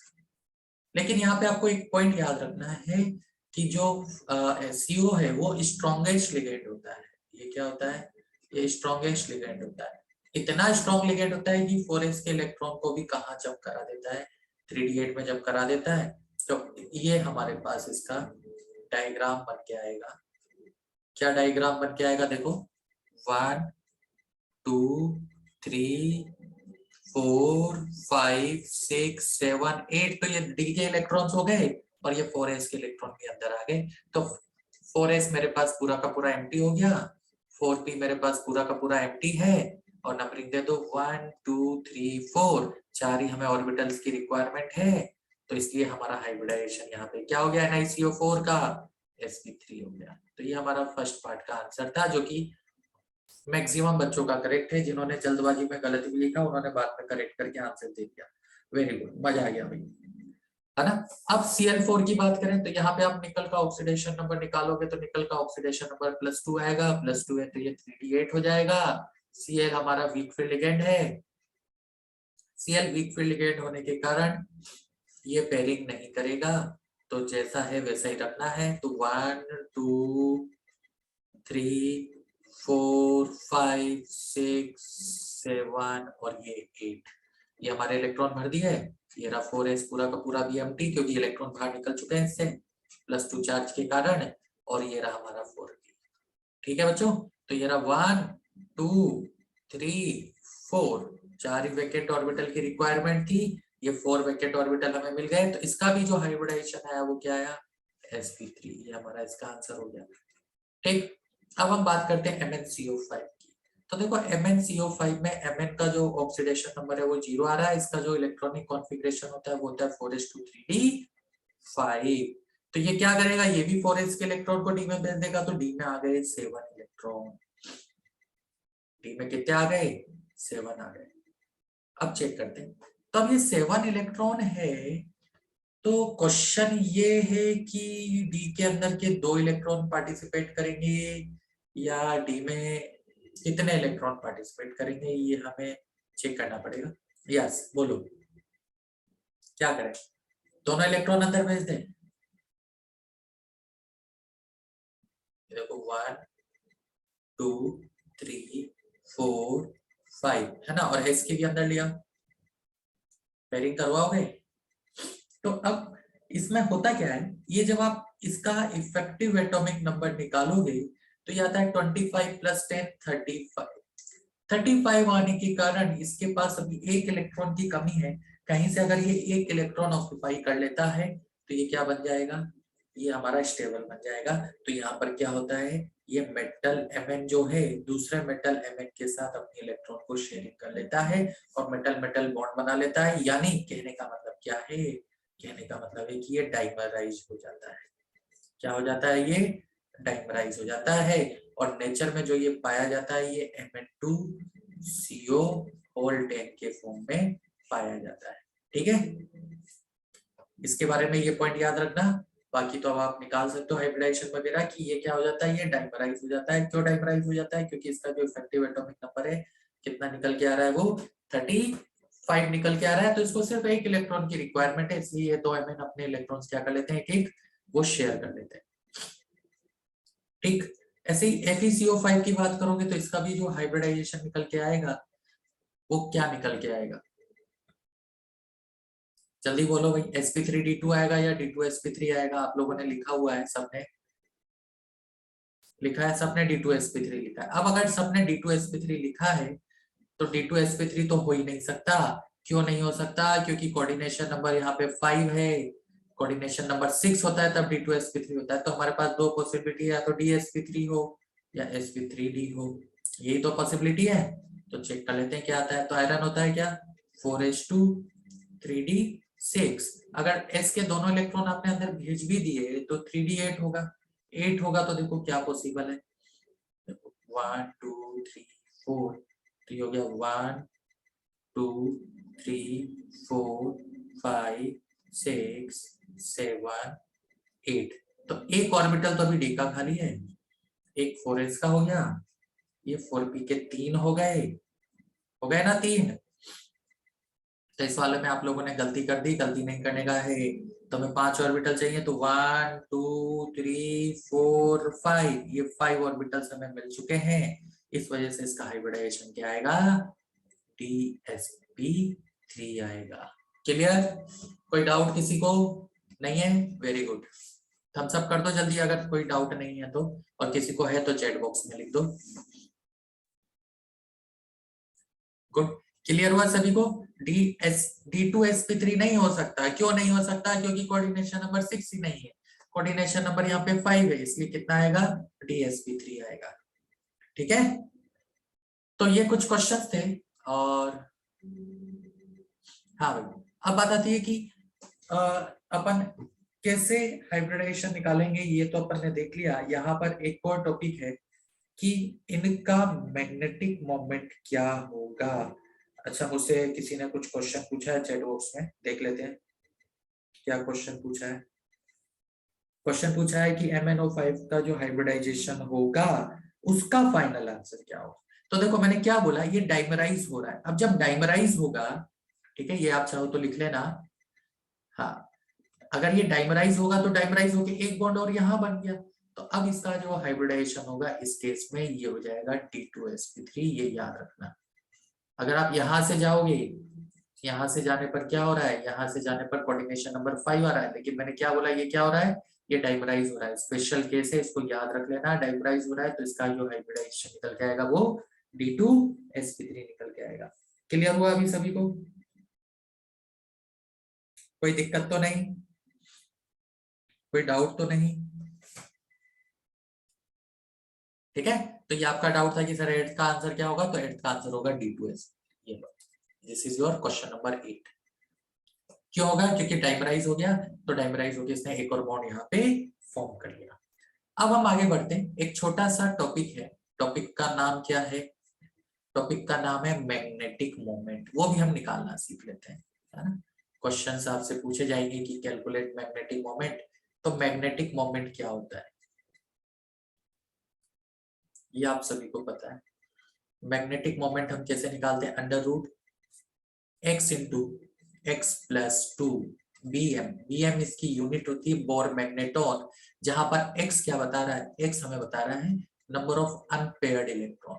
लेकिन यहाँ पे आपको एक पॉइंट याद रखना है कि जो CO है वो स्ट्रॉन्गेस्ट लिगेंड होता है। ये क्या होता है? ये स्ट्रॉन्गेस्ट लिगेंड होता है। इतना स्ट्रॉन्ग लिगेंड होता है कि 4s के इलेक्ट्रॉन को भी कहाँ जंप करा देता है? 3d8 में जंप करा देता है। तो ये हमारे पास इसका डायग्राम बन के आएगा। क्या डायग्राम बन के आएगा? देखो, 1 2 3 4 5 6 7 8, तो ये डी के इलेक्ट्रॉन्स हो गए और ये 4s के इलेक्ट्रॉन भी अंदर आ गए। तो 4s मेरे पास पूरा का पूरा एम्प्टी हो गया, 4p मेरे पास पूरा का पूरा एम्प्टी है, और नंबरिंग दे दो 1 2 3 4, 4 ही हमें ऑर्बिटल्स की रिक्वायरमेंट है। तो इसलिए हमारा हाइब्रिडाइजेशन यहाँ पे क्या हो गया? NiCO4 का sp3 हो गया। तो ये हमारा फर्स्ट पार्ट का आंसर था, जो कि मैक्सिमम बच्चों का करेक्ट है। जिन्होंने जल्दबाजी में गलत भी लिखा, उन्होंने बाद में करेक्ट करके आंसर दे दिया। वेरी गुड, मजा आ गया भाई, है ना। अब Cl4 की बात करें तो यहाँ पे आप निकल का ऑक्सीडेशन नंबर निकालोगे, तो निकल का ऑक्सीडेशन नंबर +2 आएगा। +2 है तो ये 3d8 हो जाएगा। Cl हमारा वीक फील्ड लिगेंड है। Cl वीक फील्ड लिगेंड होने के कारण ये पेयरिंग नहीं करेगा, तो जैसा है वैसा ही रखना है। तो 1 2 3 4 5 6 7 और ये 8, ये हमारे इलेक्ट्रॉन भर दिए। ये रहा 4s पूरा का पूरा भी एम्प्टी, क्योंकि इलेक्ट्रॉन बाहर निकल चुके हैं इससे +2 चार्ज के कारण। और ये रहा हमारा 4p। ठीक है बच्चों, तो ये रहा 1 2 3 4, 4 वैकेंट ऑर्बिटल की रिक्वायरमेंट थी। ये 4 वैकेंट ऑर्बिटल हमें मिल गए, तो इसका भी जो हाइब्रिडाइजेशन आया वो क्या आया? sp3। ये हमारा इसका आंसर हो गया। ठीक, अब हम बात करते हैं MnCO5 की। तो देखो, MnCO5 में Mn का जो ऑक्सीडेशन नंबर है वो 0 आ रहा है। इसका जो इलेक्ट्रॉनिक कॉन्फ़िगरेशन होता है वो होता है 4s2 3d5। तो ये क्या करेगा? ये भी 4s के इलेक्ट्रॉन को डी में भेज देगा, तो डी में आ गए 7 इलेक्ट्रॉन। डी में कितने आ गए? 7 आ गए। अब चेक करते हैं। तो अब ये 7 इलेक्ट्रॉन है, तो क्वेश्चन ये है कि डी के अंदर के 2 इलेक्ट्रॉन पार्टिसिपेट करेंगे या डी में कितने इलेक्ट्रॉन पार्टिसिपेट करेंगे, ये हमें चेक करना पड़ेगा। यस, बोलो क्या करें? दोनों इलेक्ट्रॉन अंदर भेज दें? देखो 1 2 3 4 5, है ना, और एस के भी अंदर लिया। पेयरिंग करवाओगे? तो अब इसमें होता क्या है, ये जब आप इसका इफेक्टिव एटॉमिक नंबर निकालोगे तो ये आता है 25 + 10 35। 35 आने के कारण इसके पास अभी एक इलेक्ट्रॉन की कमी है। कहीं से अगर ये एक इलेक्ट्रॉन ऑक्यूपाई कर लेता है तो ये क्या बन जाएगा? ये हमारा स्टेबल बन जाएगा। तो यहाँ पर क्या होता है, ये मेटल Mn जो है दूसरे मेटल Mn के साथ अपने इलेक्ट्रॉन को शेयरिंग कर लेता है और मेटल मेटल बॉन्ड बना लेता है। यानी कहने का मतलब क्या है? कहने का मतलब है कि ये डाइमराइज हो जाता है। क्या हो जाता है? ये डाइमराइज हो जाता है। और नेचर में जो ये पाया जाता है ये Mn2CO(10) के फॉर्म में पाया जाता है। ठीक है, इसके बारे में ये पॉइंट याद रखना। बाकी तो अब आप निकाल सकते हो हाइब्रिडाइजेशन वगैरह कि ये क्या हो जाता है, ये डाइमराइज हो जाता है। क्यों डाइमराइज हो जाता है? क्योंकि इसका जो इफेक्टिव एटॉमिक नंबर है कितना निकल के आ रहा है, वो 35 निकल के आ रहा है। तो इसको सिर्फ एक इलेक्ट्रॉन की रिक्वायरमेंट है, इसलिए ये दो Mn अपने इलेक्ट्रॉन्स क्या कर लेते हैं, एक एक वो शेयर कर लेते हैं। ठीक, ऐसे ही FeCO5 की बात करोगे तो इसका भी जो हाइब्रिडाइजेशन निकल के आएगा वो क्या निकल के आएगा? जल्दी बोलो भाई, sp3d2 आएगा या d2sp3 आएगा? आप लोगों ने लिखा हुआ है, सबने लिखा है, सबने d2sp3 लिखा है। अब अगर सबने d2sp3 लिखा है तो d2sp3 तो हो ही नहीं सकता। क्यों नहीं हो सकता? क्योंकि कोऑर्डिनेशन नंबर यहाँ पे 5 है, कोऑर्डिनेशन नंबर 6 होता है तब d2sp3 होता है। तो हमारे पास दो पॉसिबिलिटी है, या तो dsp3 हो या sp3d हो। यही तो पॉसिबिलिटी है। तो चेक कर लेते हैं क्या आता है। तो आयरन होता है क्या 4s2 3d6। अगर s के दोनों इलेक्ट्रॉन आपने अंदर भेज भी दिए तो 3d8 होगा। 8 होगा तो देखो क्या पॉसिबल है, 1 2 3 4, तो ये हो गया 1 2 3 4 5 6 7 8। तो एक ऑर्बिटल तो अभी डी का खाली है, एक 4s का हो गया, ये 4p के 3 हो गए ना 3। तो इस वाले में आप लोगों ने गलती कर दी, गलती नहीं करने का है। तो हमें 5 ऑर्बिटल चाहिए, तो 1 2 3 4 5, ये 5 ऑर्बिटल्स हमें मिल चुके हैं। इस वजह से इसका हाइब्रिडाइजेशन क्या आएगा, DsP3 आएगा। क्लियर? कोई डाउट किसी को नहीं है? वेरी गुड, थम्स अप कर दो जल्दी अगर कोई डाउट नहीं है तो, और किसी को है तो चैट बॉक्स में लिख दो। गुड, क्लियर हुआ सभी को? D2sp3 नहीं हो सकता। क्यों नहीं हो सकता? क्योंकि कोऑर्डिनेशन नंबर 6 ही नहीं है, कोऑर्डिनेशन नंबर यहाँ पे 5 है, इसलिए कितना आएगा, DsP3 आएगा। ठीक है, तो ये कुछ क्वेश्चंस थे। और हाँ भाई, अब बात आती है कि अपन कैसे हाइब्रिडाइजेशन निकालेंगे, ये तो अपन ने देख लिया। यहाँ पर एक और टॉपिक है कि इनका मैग्नेटिक मोमेंट क्या होगा। अच्छा, मुझसे किसी ने कुछ क्वेश्चन पूछा है चैट बॉक्स में, देख लेते हैं क्या क्वेश्चन पूछा है। क्वेश्चन पूछा है कि MnO5 का जो हाइब्रिडाइजेशन होगा उसका फाइनल आंसर क्या होगा। तो देखो मैंने क्या बोला, ये डाइमराइज हो रहा है। अब जब डाइमराइज होगा, ठीक है, ये आप चाहो तो लिख लेना। हाँ, अगर ये डाइमराइज होगा तो डाइमराइज होके एक बॉन्ड और यहां बन गया, तो अब इसका जो हाइब्रिडाइजेशन होगा इस केस में ये हो जाएगा D2sp3, ये याद रखना। अगर आप यहां से जाओगे, यहां से जाने पर क्या हो रहा है, यहां से जाने पर कोऑर्डिनेशन नंबर 5 आ रहा है, लेकिन मैंने क्या बोला, ये क्या हो रहा है, ये डाइमराइज हो रहा है। स्पेशल केस है, इसको याद रख लेना, डाइमराइज हो रहा है तो इसका जो हाइब्रिडाइजेशन निकल के आएगा वो D2sp3 निकल के आएगा। क्लियर हुआ अभी सभी को? कोई दिक्कत तो नहीं, कोई डाउट तो नहीं? ठीक है, तो ये आपका डाउट था कि सर 8th का आंसर क्या होगा, तो 8th का आंसर होगा D2s। ये this is your question number 8। क्यों होगा, क्योंकि डाइमराइज हो गया, तो डाइमराइज होकर इसने एक और बॉन्ड यहाँ पे फॉर्म कर लिया। अब हम आगे बढ़ते हैं, एक छोटा सा टॉपिक है, टॉपिक का नाम क्या है, टॉपिक का नाम है मैग्नेटिक मोमेंट। वो भी हम निकालना सीख लेते हैं, है ना। क्वेश्चंस आपसे पूछे जाएंगे कि कैलकुलेट मैग्नेटिक मोमेंट, तो मैग्नेटिक मोमेंट क्या होता है ये आप सभी को पता है। मैग्नेटिक मोमेंट हम कैसे निकालते हैं, √x into x plus 2 bm। bm इसकी यूनिट होती है बोर मैग्नेटॉन, जहां पर x क्या बता रहा है, x हमें बता रहा है number of unpaired electron.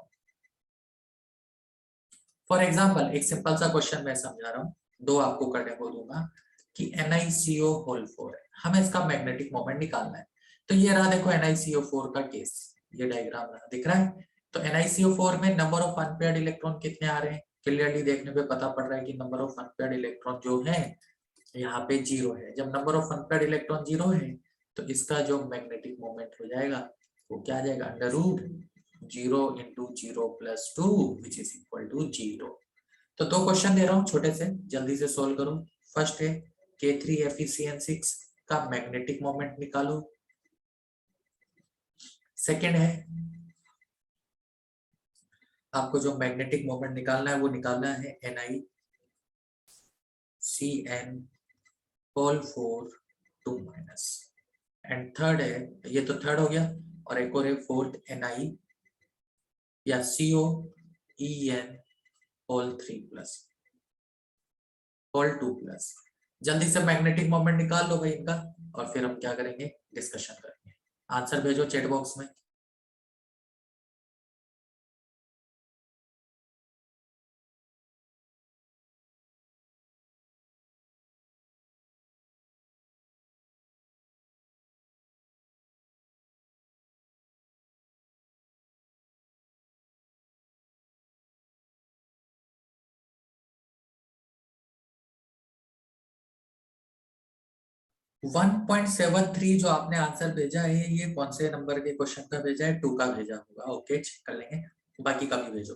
For example एक सिंपल सा क्वेश्चन मैं समझा रहा हूँ, दो आपको करने को दूंगा कि NiCO4 है, हमें इसका मैग्नेटिक मोमेंट निकालना है। तो ये रहा देखो NiCO4 का केस, ये डायग्राम रहा, दिख रहा है। तो NiCO4 में नंबर ऑफ अनपेयर्ड इलेक्ट्रॉन कितने आ रहे हैं, क्लियरली देखने पे पता पड़ रहा है कि नंबर ऑफ अनपेयर्ड इलेक्ट्रॉन जो है यहाँ पे 0 है। जब नंबर ऑफ अनपेयर्ड इलेक्ट्रॉन 0 है तो इसका जो मैग्नेटिक मोमेंट हो जाएगा वो क्या आ जाएगा, √0 into 0 plus 2 which is equal to 0। तो दो क्वेश्चन दे रहा हूँ छोटे से, जल्दी से सोल्व करो। फर्स्ट है K3FeCN6 का मैग्नेटिक मोमेंट निकालो। सेकेंड है आपको जो मैग्नेटिक मोमेंट निकालना है वो निकालना है NiCN4 2 माइनस। एंड थर्ड है, ये तो थर्ड हो गया, और एक और है फोर्थ Ni या COEN3 प्लस 2 प्लस। जल्दी से मैग्नेटिक मोमेंट निकाल लो भाई इनका, और फिर हम क्या करेंगे, डिस्कशन करेंगे। आंसर भेजो चैट बॉक्स में। वन 1.73 जो आपने आंसर भेजा है, ये कौन से नंबर के क्वेश्चन का भेजा है, 2 का भेजा होगा। ओके, चेक कर लेंगे, बाकी का भी भेजो।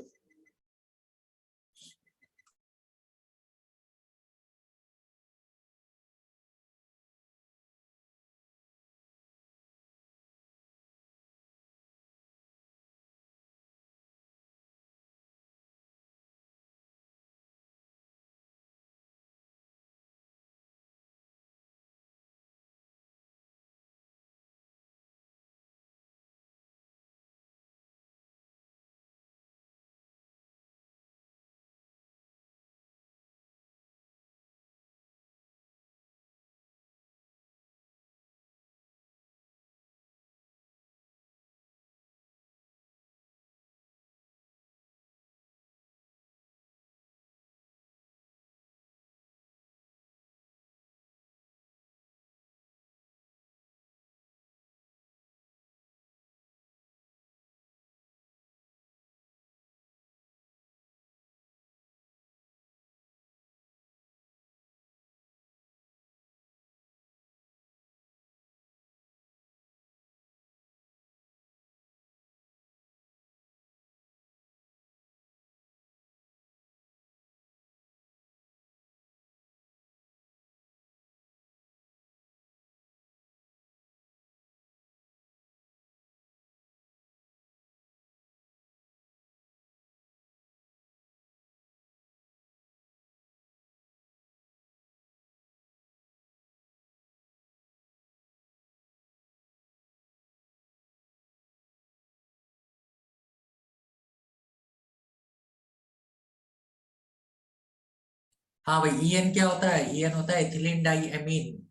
हाँ भाई, EN क्या होता है? EN होता है इथिलीन डाई एमीन।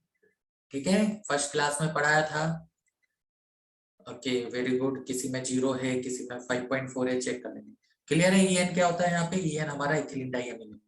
ठीक है, फर्स्ट क्लास में पढ़ाया था। Okay very good. किसी में 0 है, किसी में 5.4 है, चेक कर लेंगे। क्लियर है? EN क्या होता है यहाँ पे? EN हमारा इथिलीन डाई एमीन।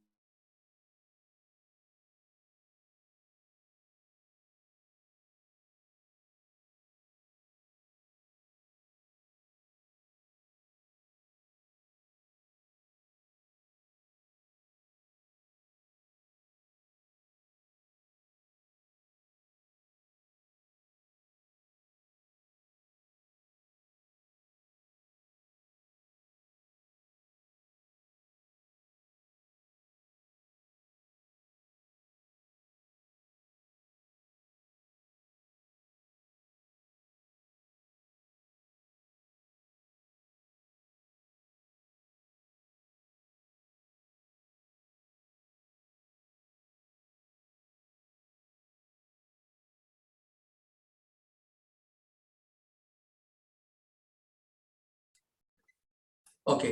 ओके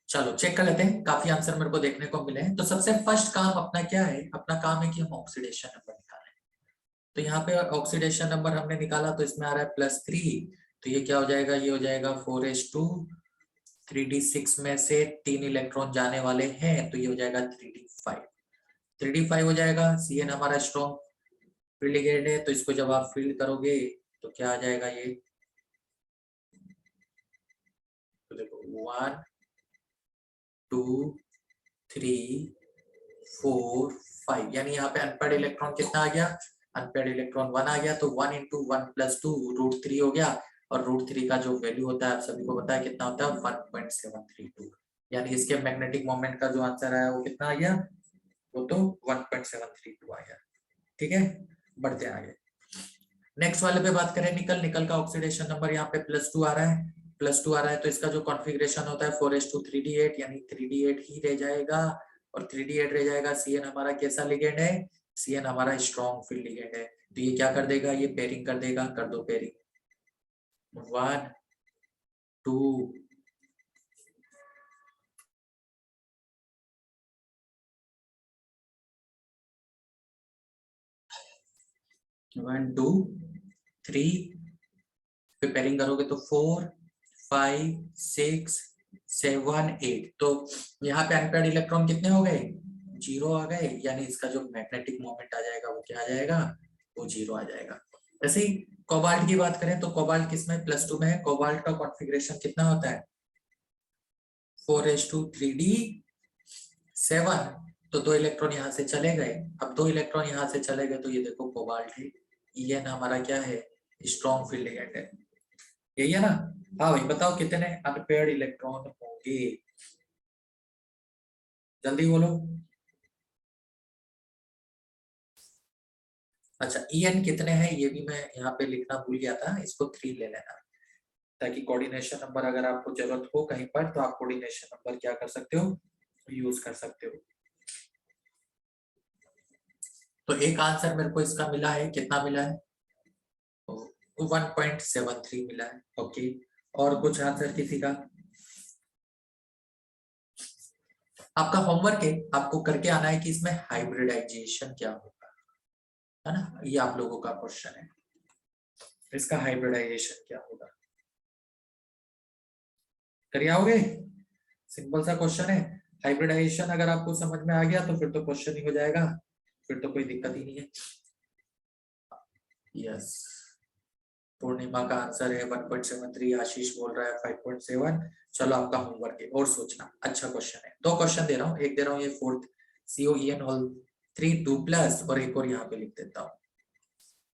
चलो चेक कर लेते हैं। काफी आंसर मेरे को देखने को मिले हैं। तो सबसे फर्स्ट काम अपना क्या है? अपना काम है कि हम ऑक्सीडेशन नंबर निकालें। तो यहाँ पे ऑक्सीडेशन नंबर हमने निकाला, तो इसमें आ रहा है +3। तो ये क्या हो जाएगा? ये हो जाएगा 4s2। 3d6 में से 3 इलेक्ट्रॉन जाने वाले हैं, तो ये हो जाएगा 3d5। 3d5 हो जाएगा। CN हमारा स्ट्रॉन्ग फील्ड लिगेंड है, तो इसको जब आप फील्ड करोगे तो क्या आ जाएगा? ये तो देखो 1 2 3 4 5, यानी यहाँ पे अनपेड इलेक्ट्रॉन कितना आ गया? अनपेड इलेक्ट्रॉन 1 आ गया। तो 1 × 1 + 2 √3 हो गया। और √3 का जो वैल्यू होता है आप सभी को पता है कितना होता है? 1.732। यानी इसके मैग्नेटिक मोमेंट का जो आंसर आया वो कितना आ गया? वो तो 1.732 आ गया। ठीक है, बढ़ते हैं आगे। नेक्स्ट वाले पे बात करें, निकल। निकल का ऑक्सीडेशन नंबर यहाँ पे +2 आ रहा है। +2 आ रहा है, तो इसका जो कॉन्फ़िगरेशन होता है 4s2 3d8, यानी 3d8 ही रह जाएगा। और 3d8 रह जाएगा। CN हमारा कैसा लिगेंड है? CN हमारा स्ट्रॉन्ग फील्ड लिगेंड है। तो ये क्या कर देगा? ये पेयरिंग कर देगा। कर दो पेयरिंग। 1 2 1 2 3 पे पेयरिंग करोगे तो 4 5 6 7 8। तो यहाँ पे अनपेयर्ड इलेक्ट्रॉन कितने हो गए? 0 आ गए। यानी इसका जो मैग्नेटिक मोमेंट आ जाएगा वो क्या आ जाएगा? वो 0 आ जाएगा। ऐसे ही कोबाल्ट की बात करें तो कोबाल्ट किसमें? +2 में है। कोबाल्ट का कॉन्फ़िगरेशन कितना होता है? 4s2 3d7। तो 2 इलेक्ट्रॉन यहाँ से चले गए। अब 2 इलेक्ट्रॉन यहाँ से चले गए, तो ये देखो कोबाल्ट है। EN हमारा क्या है? स्ट्रॉन्ग फील्ड लिगेंड है। यही है ना? हाँ भाई, बताओ कितने अनपेयर्ड इलेक्ट्रॉन होंगे? जल्दी बोलो। अच्छा, EN कितने हैं ये भी मैं यहाँ पे लिखना भूल गया था। इसको 3 ले लेना, ताकि कोऑर्डिनेशन नंबर अगर आपको जरूरत हो कहीं पर तो आप कोऑर्डिनेशन नंबर क्या कर सकते हो? यूज कर सकते हो। तो एक आंसर मेरे को इसका मिला है। कितना मिला है? 1.73 मिला है। ओके, और कुछ आंसर किसी का? आपका होमवर्क है, आपको करके आना है कि इसमें हाइब्रिडाइजेशन क्या होगा, है ना? ये आप लोगों का क्वेश्चन है। इसका हाइब्रिडाइजेशन क्या होगा? करिए आओगे? सिंपल सा क्वेश्चन है। हाइब्रिडाइजेशन अगर आपको समझ में आ गया तो फिर तो क्वेश्चन ही हो जाएगा, फिर तो कोई दिक्कत ही नहीं है। यस, पूर्णिमा का आंसर है 1.73। आशीष बोल रहा है 5.7। चलो आपका होमवर्क है और सोचना। अच्छा क्वेश्चन है। 2 क्वेश्चन दे रहा हूँ। एक दे रहा हूँ ये 4th COEN होल 3 2+, और एक और यहाँ पे लिख देता हूँ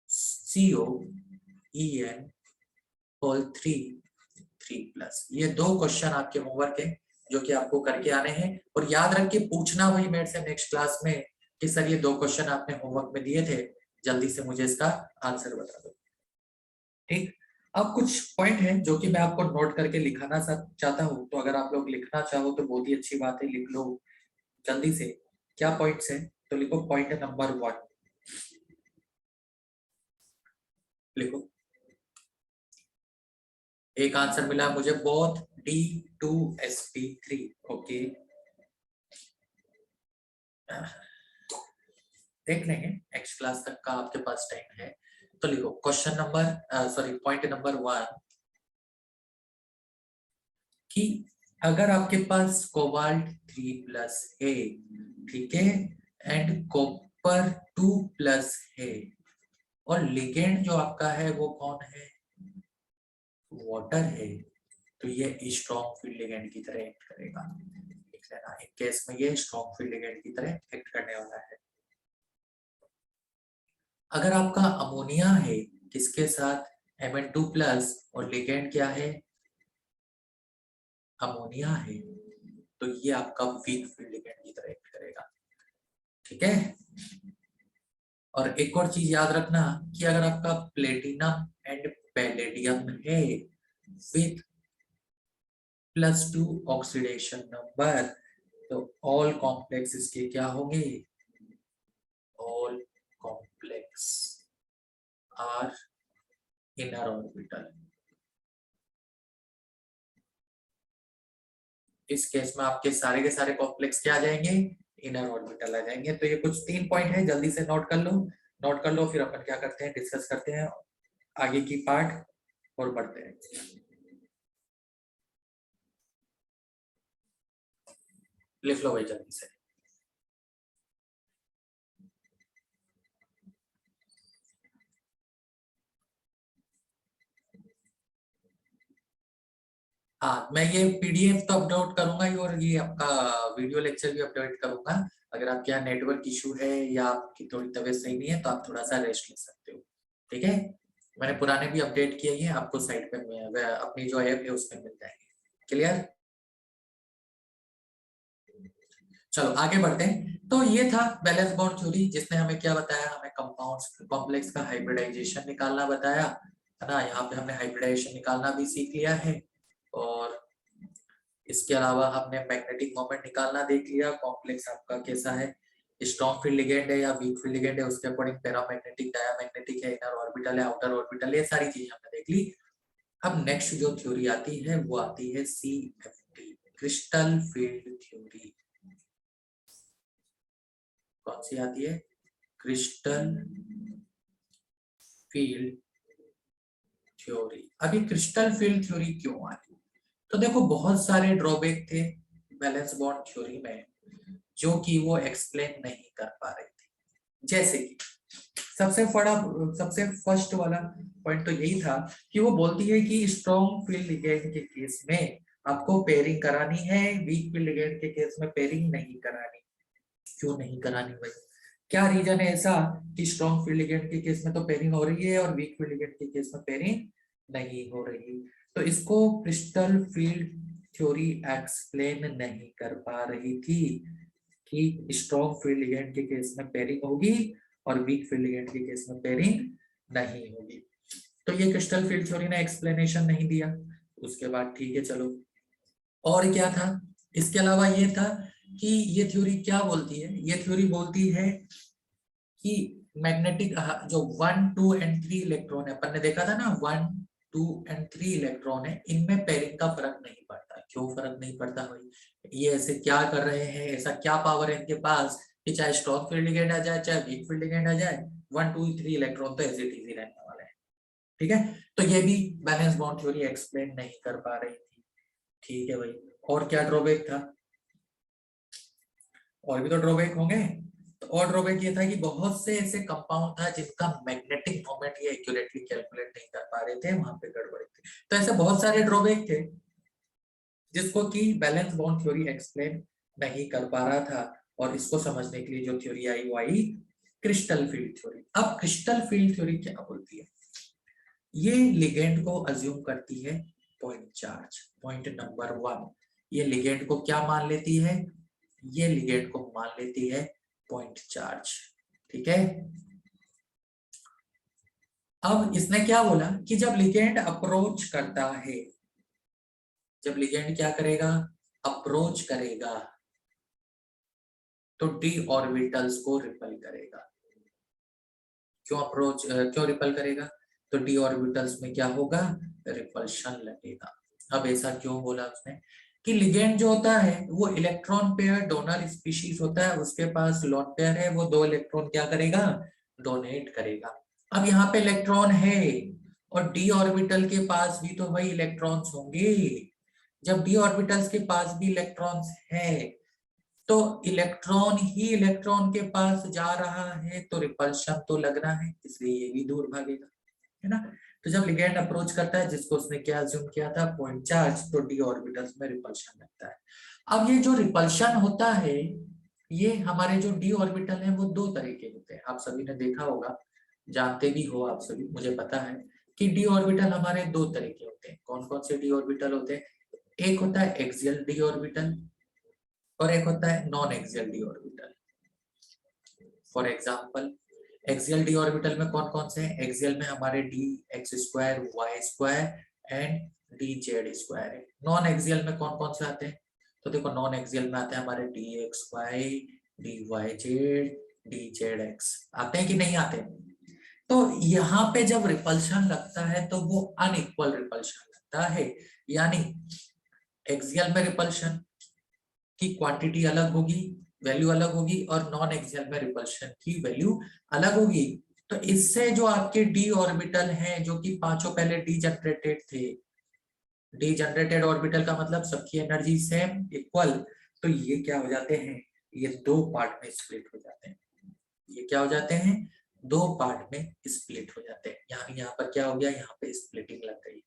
COEN होल 3 ये 2 क्वेश्चन आपके होमवर्क है जो कि आपको करके आने हैं। और याद रख के पूछना वही मेरे से नेक्स्ट क्लास में कि सर ये 2 क्वेश्चन आपने होमवर्क में दिए थे, जल्दी से मुझे इसका आंसर बता दो। ठीक। अब कुछ पॉइंट है जो कि मैं आपको नोट करके लिखाना चाहता हूँ। तो अगर आप लोग लिखना चाहो तो बहुत ही अच्छी बात है, लिख लो जल्दी से। क्या पॉइंट्स है? तो लिखो पॉइंट नंबर 1। लिखो। एक आंसर मिला मुझे, बोथ D2sp3। ओके, देख लेंगे, नेक्स्ट क्लास तक का आपके पास टाइम है। तो लिखो question number sorry point number 1 कि अगर आपके पास कोबाल्ट 3+ है, ठीक है, एंड कॉपर 2+ है, और लिगेंड जो आपका है वो कौन है, वाटर है, तो ये स्ट्रॉन्ग फील्ड लिगेंड की तरह एक्ट करेगा। देख लेना, एक केस में ये स्ट्रॉन्ग फील्ड लिगेंड की तरह एक्ट करने वाला है। अगर आपका अमोनिया है किसके साथ, Mn2+ और लिगेंड क्या है, अमोनिया है, तो ये आपका वीक फील्ड लिगेंड की तरह एक्ट करेगा। ठीक है, और एक और चीज याद रखना कि अगर आपका प्लेटिनम एंड पैलेडियम है विथ +2 ऑक्सीडेशन नंबर, तो ऑल कॉम्प्लेक्स इसके क्या होंगे, all complex are inner orbital. इस केस में आपके सारे के सारे कॉम्प्लेक्स क्या आ जाएंगे, इनर ऑर्बिटल आ जाएंगे। तो ये कुछ 3 पॉइंट है, जल्दी से नोट कर लो, नोट कर लो, फिर अपन क्या करते हैं, डिस्कस करते हैं आगे की पार्ट और बढ़ते हैं। लिख लो भाई जल्दी से। हाँ, मैं ये पीडीएफ तो अपलोड करूंगा ही, और ये आपका वीडियो लेक्चर भी अपलोड करूंगा। अगर आपके यहाँ नेटवर्क इशू है या आपकी थोड़ी तबीयत सही नहीं है तो आप थोड़ा सा रेस्ट ले सकते हो। ठीक है, मैंने पुराने भी अपडेट किए हैं, आपको साइट पे अपनी जो ऐप है उसमें मिल जाएंगे। क्लियर, चलो आगे बढ़ते हैं। तो ये था बैलेंस बॉन्ड थ्योरी, जिसने हमें क्या बताया, हमें कंपाउंड्स कॉम्प्लेक्स का हाइब्रिडाइजेशन निकालना बताया, है ना। यहाँ पे हमने हाइब्रिडाइजेशन निकालना भी सीख लिया है, और इसके अलावा हमने मैग्नेटिक मोमेंट निकालना देख लिया, कॉम्प्लेक्स आपका कैसा है, स्ट्रॉन्ग फील्ड लिगेंड है या वीक फील्ड लिगेंड है, उसके अकॉर्डिंग पैरामैग्नेटिक, डायमैग्नेटिक है, इनर ऑर्बिटल है, आउटर ऑर्बिटल, ये सारी चीजें हमने देख ली। अब नेक्स्ट जो थ्योरी आती है वो आती है CFT, क्रिस्टल फील्ड थ्योरी। कौन सी आती है, क्रिस्टल फील्ड थ्योरी। अभी क्रिस्टल फील्ड थ्योरी क्यों आई, तो देखो बहुत सारे ड्रॉबैक थे बैलेंस बॉन्ड थ्योरी में जो कि वो एक्सप्लेन नहीं कर पा रहे थे। जैसे कि सबसे फर्स्ट वाला पॉइंट तो यही था कि वो बोलती है कि स्ट्रॉन्ग फील्ड लिगेंड के केस में आपको पेयरिंग करानी है, वीक फील्ड लिगेंड के केस में पेयरिंग नहीं करानी। क्यों नहीं करानी भाई, क्या रीजन है ऐसा कि स्ट्रॉन्ग फील्ड लिगेंड के केस में तो पेयरिंग हो रही है और वीक फील्ड लिगेंड के केस में पेयरिंग नहीं हो रही। तो इसको क्रिस्टल फील्ड थ्योरी एक्सप्लेन नहीं कर पा रही थी कि स्ट्रॉन्ग फील्ड लिगेंड के केस में पेयरिंग होगी और वीक फील्ड लिगेंड के केस में पेयरिंग नहीं होगी। तो ये क्रिस्टल फील्ड थ्योरी ने एक्सप्लेनेशन नहीं दिया। उसके बाद ठीक है चलो, और क्या था, इसके अलावा ये था कि ये थ्योरी क्या बोलती है, ये थ्योरी बोलती है कि मैग्नेटिक जो 1 2 एंड 3 इलेक्ट्रॉन है, अपन ने देखा था ना 1 2 एंड 3 इलेक्ट्रॉन है, इनमें पेयरिंग का फर्क नहीं पड़ता। क्यों फर्क नहीं पड़ता भाई, ये ऐसे क्या कर रहे हैं, ऐसा क्या पावर है इनके पास कि चाहे स्ट्रॉन्ग फील्ड लिगेंड आ जाए चाहे वीक फील्ड लिगेंड आ जाए, 1 2 3 इलेक्ट्रॉन तो ऐसे इजी रहने वाले हैं। ठीक है, तो ये भी बैलेंस बॉन्ड थ्योरी एक्सप्लेन नहीं कर पा रही थी। ठीक है भाई, और क्या ड्रॉबैक था, और भी तो ड्रॉबैक होंगे। तो और ड्रॉबैक ये था कि बहुत से ऐसे कंपाउंड था जिनका मैग्नेटिक मोमेंट ये एक्यूरेटली कैलकुलेट नहीं कर पा रहे थे, वहां पे गड़बड़ी थी। तो ऐसे बहुत सारे ड्रॉबैक थे जिसको कि बैलेंस बॉन्ड थ्योरी एक्सप्लेन नहीं कर पा रहा था, और इसको समझने के लिए जो थ्योरी आई वो आई क्रिस्टल फील्ड थ्योरी। अब क्रिस्टल फील्ड थ्योरी क्या बोलती है, ये लिगेंड को अज्यूम करती है पॉइंट चार्ज। पॉइंट नंबर 1, ये लिगेंड को क्या मान लेती है, ये लिगेंड को मान लेती है पॉइंट चार्ज। ठीक है, अब इसने क्या बोला कि जब लिगेंड अप्रोच करता है, जब लिगेंड क्या करेगा, अप्रोच करेगा, तो डी ऑर्बिटल्स को रिपल करेगा। क्यों रिपल करेगा, तो डी ऑर्बिटल्स में क्या होगा, रिपल्शन लगेगा। अब ऐसा क्यों बोला उसने, कि लिगेंड जो होता है वो इलेक्ट्रॉन पेयर डोनर स्पीशीज होता है, उसके पास लोन पेयर है, वो 2 इलेक्ट्रॉन क्या करेगा, डोनेट करेगा। अब यहाँ पे इलेक्ट्रॉन है और डी ऑर्बिटल के पास भी तो वही इलेक्ट्रॉन्स होंगे। जब डी ऑर्बिटल्स के पास भी इलेक्ट्रॉन्स है तो इलेक्ट्रॉन ही इलेक्ट्रॉन के पास जा रहा है तो रिपल्शन तो लगना है, इसलिए ये भी दूर भागेगा, है ना। तो जब लिगेंड अप्रोच करता है जिसको उसने क्या अज्यूम किया था, पॉइंट चार्ज, तो डी ऑर्बिटल्स में रिपल्शन लगता है। अब ये जो रिपल्शन होता है, ये हमारे जो डी ऑर्बिटल है वो 2 तरह के होते हैं। आप सभी ने देखा होगा, जानते भी हो आप सभी, मुझे पता है कि डी ऑर्बिटल हमारे 2 तरह के होते हैं। कौन कौन से डी ऑर्बिटल होते हैं? एक होता है एक्सियल डी ऑर्बिटल और एक होता है non axial d orbital. For example, axial d orbital में कौन कौन से हैं? एक्सियल में हमारे d x square, y square and d z square है। नॉन एक्सियल में कौन कौन से आते हैं? तो देखो, नॉन एक्सियल में आते हैं हमारे d x y, d y z, d z x. आते हैं कि नहीं आते? तो यहाँ पे जब रिपल्शन लगता है तो वो अनइक्वल रिपल्शन लगता है, यानी एक्सियल में रिपल्शन की क्वांटिटी अलग होगी, वैल्यू अलग होगी, और नॉन एक्सियल में रिपल्शन की वैल्यू अलग होगी। तो इससे जो आपके डी ऑर्बिटल हैं, जो कि पांचों पहले डी जनरेटेड थे, डी जनरेटेड ऑर्बिटल का मतलब सबकी एनर्जी सेम इक्वल, तो ये क्या हो जाते हैं, ये 2 पार्ट में स्प्लिट हो जाते हैं। ये क्या हो जाते हैं, 2 पार्ट में स्प्लिट हो जाते हैं। यहाँ पर क्या हो गया, यहाँ पे स्प्लिटिंग लग गई,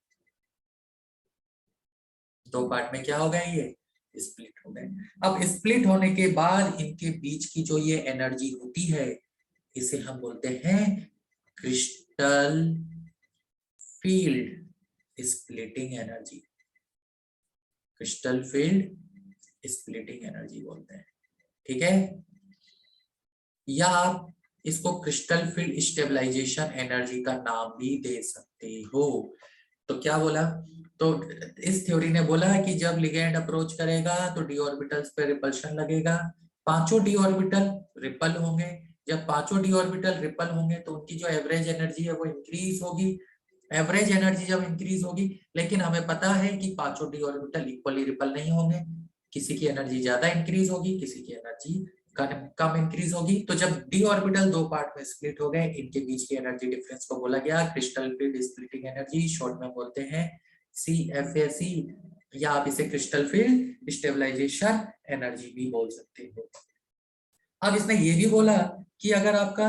2 पार्ट में क्या हो गया, ये स्प्लिट हो गए। अब स्प्लिट होने के बाद इनके बीच की जो ये एनर्जी होती है, इसे हम बोलते हैं crystal field splitting energy. Crystal field splitting energy बोलते हैं, ठीक है। या आप इसको क्रिस्टल फील्ड स्टेबलाइजेशन एनर्जी का नाम भी दे सकते हो। तो क्या बोला, तो इस थ्योरी ने बोला है कि जब लिगेंड अप्रोच करेगा तो डी ऑर्बिटल्स पे रिपल्शन लगेगा, पांचों डी ऑर्बिटल रिपल होंगे। जब पांचों डी ऑर्बिटल रिपल होंगे तो उनकी जो एवरेज एनर्जी है वो इंक्रीज होगी। एवरेज एनर्जी जब इंक्रीज होगी, लेकिन हमें पता है कि पांचों डी ऑर्बिटल इक्वली रिपल नहीं होंगे, किसी की एनर्जी ज्यादा इंक्रीज होगी, किसी की एनर्जी कम इंक्रीज होगी। तो जब डी ऑर्बिटल 2 पार्ट में स्प्लिट हो गए, इनके बीच की एनर्जी डिफरेंस को बोला गया crystal field splitting energy, short में बोलते हैं CFAC, या आप इसे क्रिस्टल फील्ड स्टेबलाइजेशन एनर्जी भी बोल सकते हो। अब इसने ये भी बोला कि अगर आपका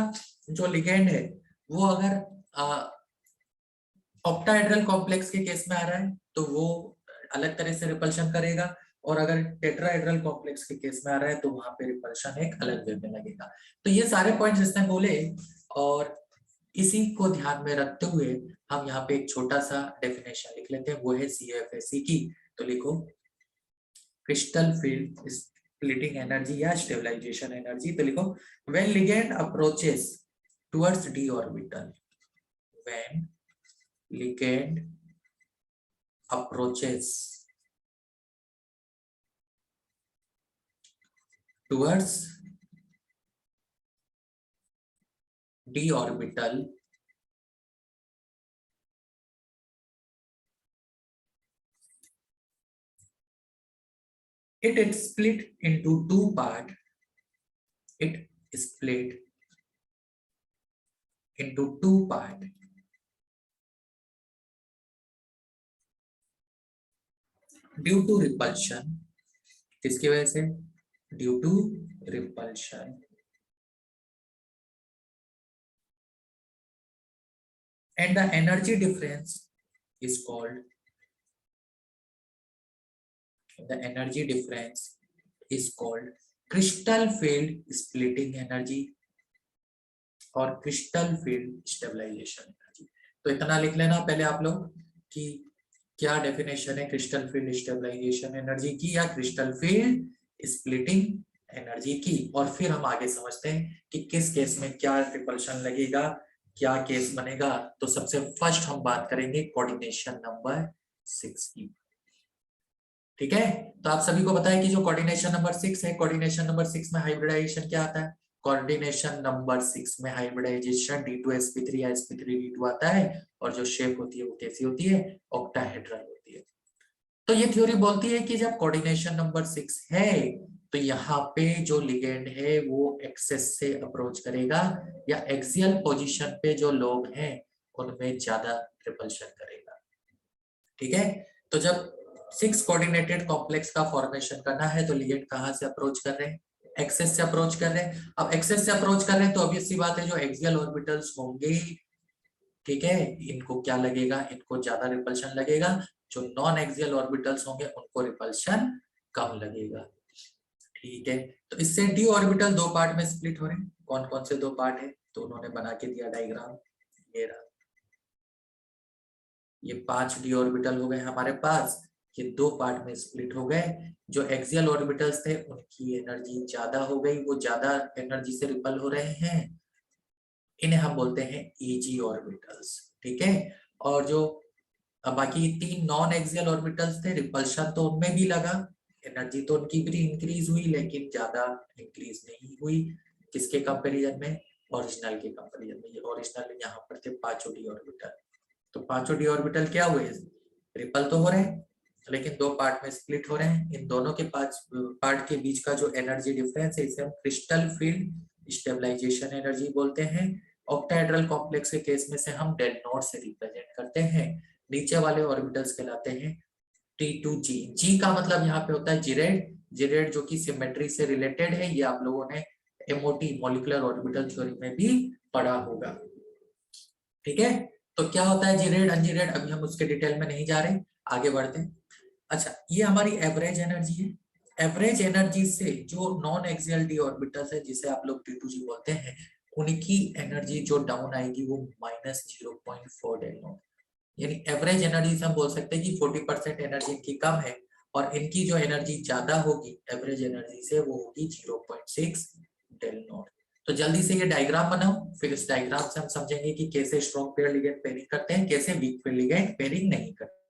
जो लिगेंड है वो अगर ऑक्टाहेड्रल कॉम्प्लेक्स के केस में आ रहा है तो वो अलग तरह से रिपल्शन करेगा, और अगर टेट्राहेड्रल कॉम्प्लेक्स के केस में आ रहा है तो वहां पे रिपल्शन एक अलग वे में लगेगा। तो ये सारे पॉइंट्स इसने बोले, और इसी को ध्यान में रखते हुए हम यहाँ पे एक छोटा सा डेफिनेशन लिख लेते हैं, वो है CFAC की। तो लिखो क्रिस्टल फील्ड स्प्लिटिंग एनर्जी या स्टेबलाइजेशन एनर्जी। तो लिखो when ligand approaches towards D orbital, when ligand approaches towards d orbital, it split into 2 part, it split into 2 part due to repulsion. किसकी वजह से? Due to repulsion. And the energy difference is called, the energy difference is called crystal field splitting energy और क्रिस्टल फील्ड स्टेबलाइजेशन एनर्जी। तो इतना लिख लेना पहले आप लोग कि क्या डेफिनेशन है क्रिस्टल फील्ड स्टेबलाइजेशन एनर्जी की या क्रिस्टल फील्ड स्प्लिटिंग एनर्जी की, और फिर हम आगे समझते हैं कि किस केस में क्या रिपल्शन लगेगा, क्या केस बनेगा। तो सबसे फर्स्ट हम बात करेंगे कोऑर्डिनेशन नंबर 6 की, ठीक है। तो आप सभी को पता है कि जो कोऑर्डिनेशन नंबर 6 है, कोऑर्डिनेशन नंबर 6 में हाइब्रिडाइजेशन क्या आता है? कोऑर्डिनेशन नंबर 6 में हाइब्रिडाइजेशन D2sp3 या sp3d2 आता है, और जो शेप होती है वो कैसी होती है? ऑक्टाहेड्रल होती है। तो ये थ्योरी बोलती है कि जब कोऑर्डिनेशन नंबर 6 है तो यहाँ पे जो लिगेंड है वो एक्सेस से अप्रोच करेगा या एक्सियल पोजीशन पे जो लोग हैं उनमें ज्यादा रिपल्शन करेगा। ठीक है, तो जब 6 कोऑर्डिनेटेड कॉम्प्लेक्स का फॉर्मेशन करना है तो लिगेंड कहाँ से अप्रोच कर रहे हैं, एक्सेस से अप्रोच कर रहे हैं। अब एक्सेस से अप्रोच कर रहे हैं तो ऑब्वियस सी बात है जो एक्सियल ऑर्बिटल्स होंगे, ठीक है, इनको क्या लगेगा, इनको ज्यादा रिपल्शन लगेगा। जो नॉन एक्सियल ऑर्बिटल्स होंगे उनको रिपल्शन कम लगेगा। ठीक है, तो इससे डी ऑर्बिटल दो पार्ट में स्प्लिट हो रहे हैं। कौन कौन से दो पार्ट है तो उन्होंने बना के दिया डायग्राम, ये रहा। ये 5 डी ऑर्बिटल हो गए हमारे पास, ये दो पार्ट में स्प्लिट हो गए। जो एक्सियल ऑर्बिटल्स थे उनकी एनर्जी ज्यादा हो गई, वो ज्यादा एनर्जी से रिपल हो रहे हैं, इन्हें हम बोलते हैं एजी ऑर्बिटल्स। ठीक है, और जो बाकी 3 नॉन एक्सियल ऑर्बिटल्स थे, रिपल्शन तो उनमें भी लगा, एनर्जी तो उनकी भी इंक्रीज हुई लेकिन ज्यादा इंक्रीज नहीं हुई। किसके कंपैरिजन में, ओरिजिनल के कंपैरिजन में। ये ओरिजिनल यहाँ पर थे 5 डी ऑर्बिटल, तो 5 डी ऑर्बिटल क्या हुए, रिपल तो हो रहे हैं लेकिन दो पार्ट में स्प्लिट हो रहे हैं। इन दोनों के 5 पार्ट के बीच का जो एनर्जी डिफरेंस है इसे हम क्रिस्टल फील्ड स्टेबलाइजेशन एनर्जी बोलते हैं। ऑक्टाहेड्रल कॉम्प्लेक्स के केस में से हम डेल नॉट से रिप्रेजेंट करते हैं। नीचे वाले ऑर्बिटल्स कहलाते हैं T2G। G का मतलब यहाँ पे होता है जिरेड, जिरेड जो कि सिमेट्री से रिलेटेड है, ये आप लोगों ने MOT मॉलिक्यूलर ऑर्बिटल थ्योरी में भी पढ़ा होगा। ठीक है, तो क्या होता है जिरेड अनजिरेड, अभी हम उसके डिटेल में नहीं जा रहे, आगे बढ़ते हैं। अच्छा, ये हमारी एवरेज एनर्जी है। एवरेज एनर्जी से जो नॉन एक्सियल डी ऑर्बिटल्स है जिसे आप लोग T2G बोलते हैं, उनकी एनर्जी जो डाउन आएगी वो -0.4 डेल नॉट, यानी एवरेज एनर्जी से हम बोल सकते हैं कि 40% एनर्जी इनकी कम है और इनकी जो एनर्जी ज्यादा होगी एवरेज एनर्जी से वो होगी 0.6 डेल नॉट। तो जल्दी से ये डायग्राम बनाओ, फिर इस डायग्राम से हम समझेंगे कि कैसे स्ट्रॉन्ग पेयर लिगेंड पेयरिंग करते हैं, कैसे वीक पेयर लिगेंड पेयरिंग नहीं करते।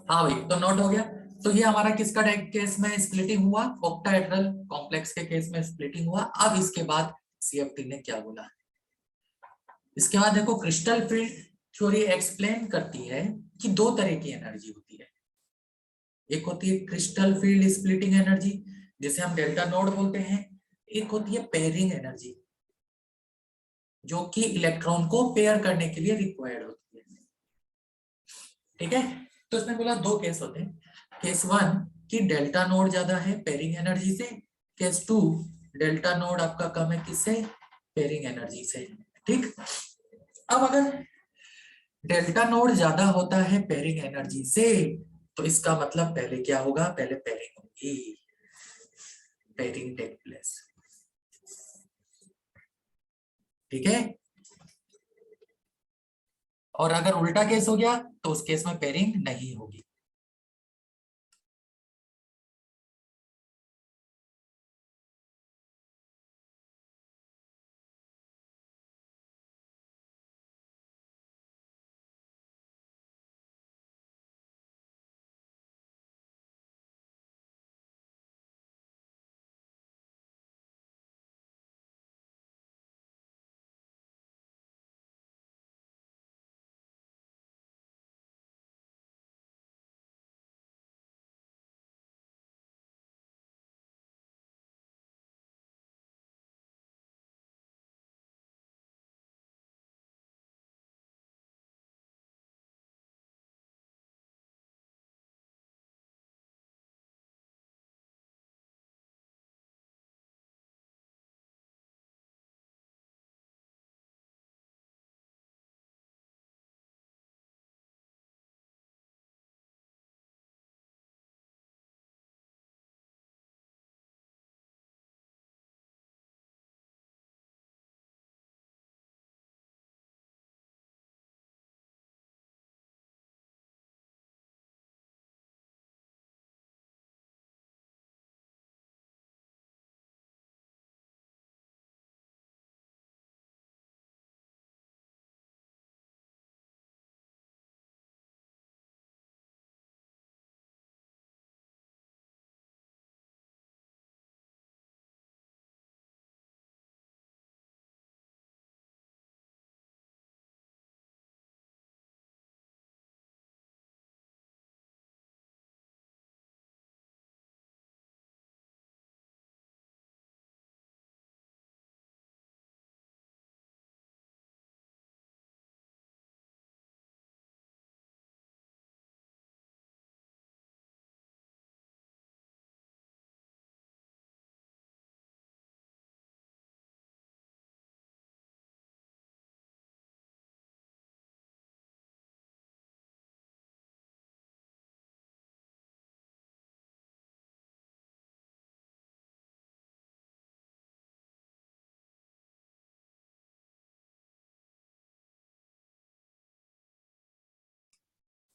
हाँ भाई, तो नोट हो गया। तो ये हमारा किसका केस में स्प्लिटिंग हुआ, ऑक्टाहेड्रल कॉम्प्लेक्स के केस में स्प्लिटिंग हुआ। अब इसके बाद CFT ने क्या बोला, इसके बाद देखो क्रिस्टल फील्ड थ्योरी एक्सप्लेन करती है कि दो तरह की एनर्जी होती है। एक होती है क्रिस्टल फील्ड स्प्लिटिंग एनर्जी जिसे हम डेल्टा नोड बोलते हैं, एक होती है पेयरिंग एनर्जी जो कि इलेक्ट्रॉन को पेयर करने के लिए रिक्वायर्ड होती है। ठीक है, तो इसमें बोला दो केस होते हैं, केस 1 कि डेल्टा नोड ज्यादा है पेयरिंग एनर्जी से, केस 2 डेल्टा नोड आपका कम है किससे, पेयरिंग एनर्जी से। ठीक, अब अगर डेल्टा नोड ज्यादा होता है पेयरिंग एनर्जी से तो इसका मतलब पहले क्या होगा, पहले पेयरिंग होगी, पेयरिंग टेक प्लेस। ठीक है, और अगर उल्टा केस हो गया तो उस केस में पेयरिंग नहीं होगी।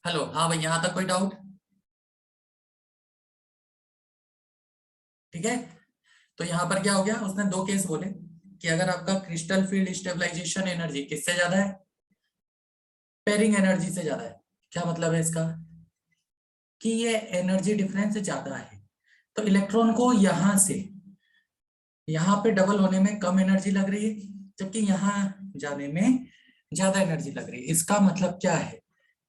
हेलो, हाँ भाई, यहां तक कोई डाउट? ठीक है, तो यहाँ पर क्या हो गया, उसने दो केस बोले कि अगर आपका क्रिस्टल फील्ड स्टेबलाइजेशन एनर्जी किससे ज्यादा है, पेयरिंग एनर्जी से ज्यादा है। क्या मतलब है इसका, कि ये एनर्जी डिफरेंस ज्यादा है, तो इलेक्ट्रॉन को यहां से यहाँ पे डबल होने में कम एनर्जी लग रही है, जबकि यहाँ जाने में ज्यादा एनर्जी लग रही है। इसका मतलब क्या है,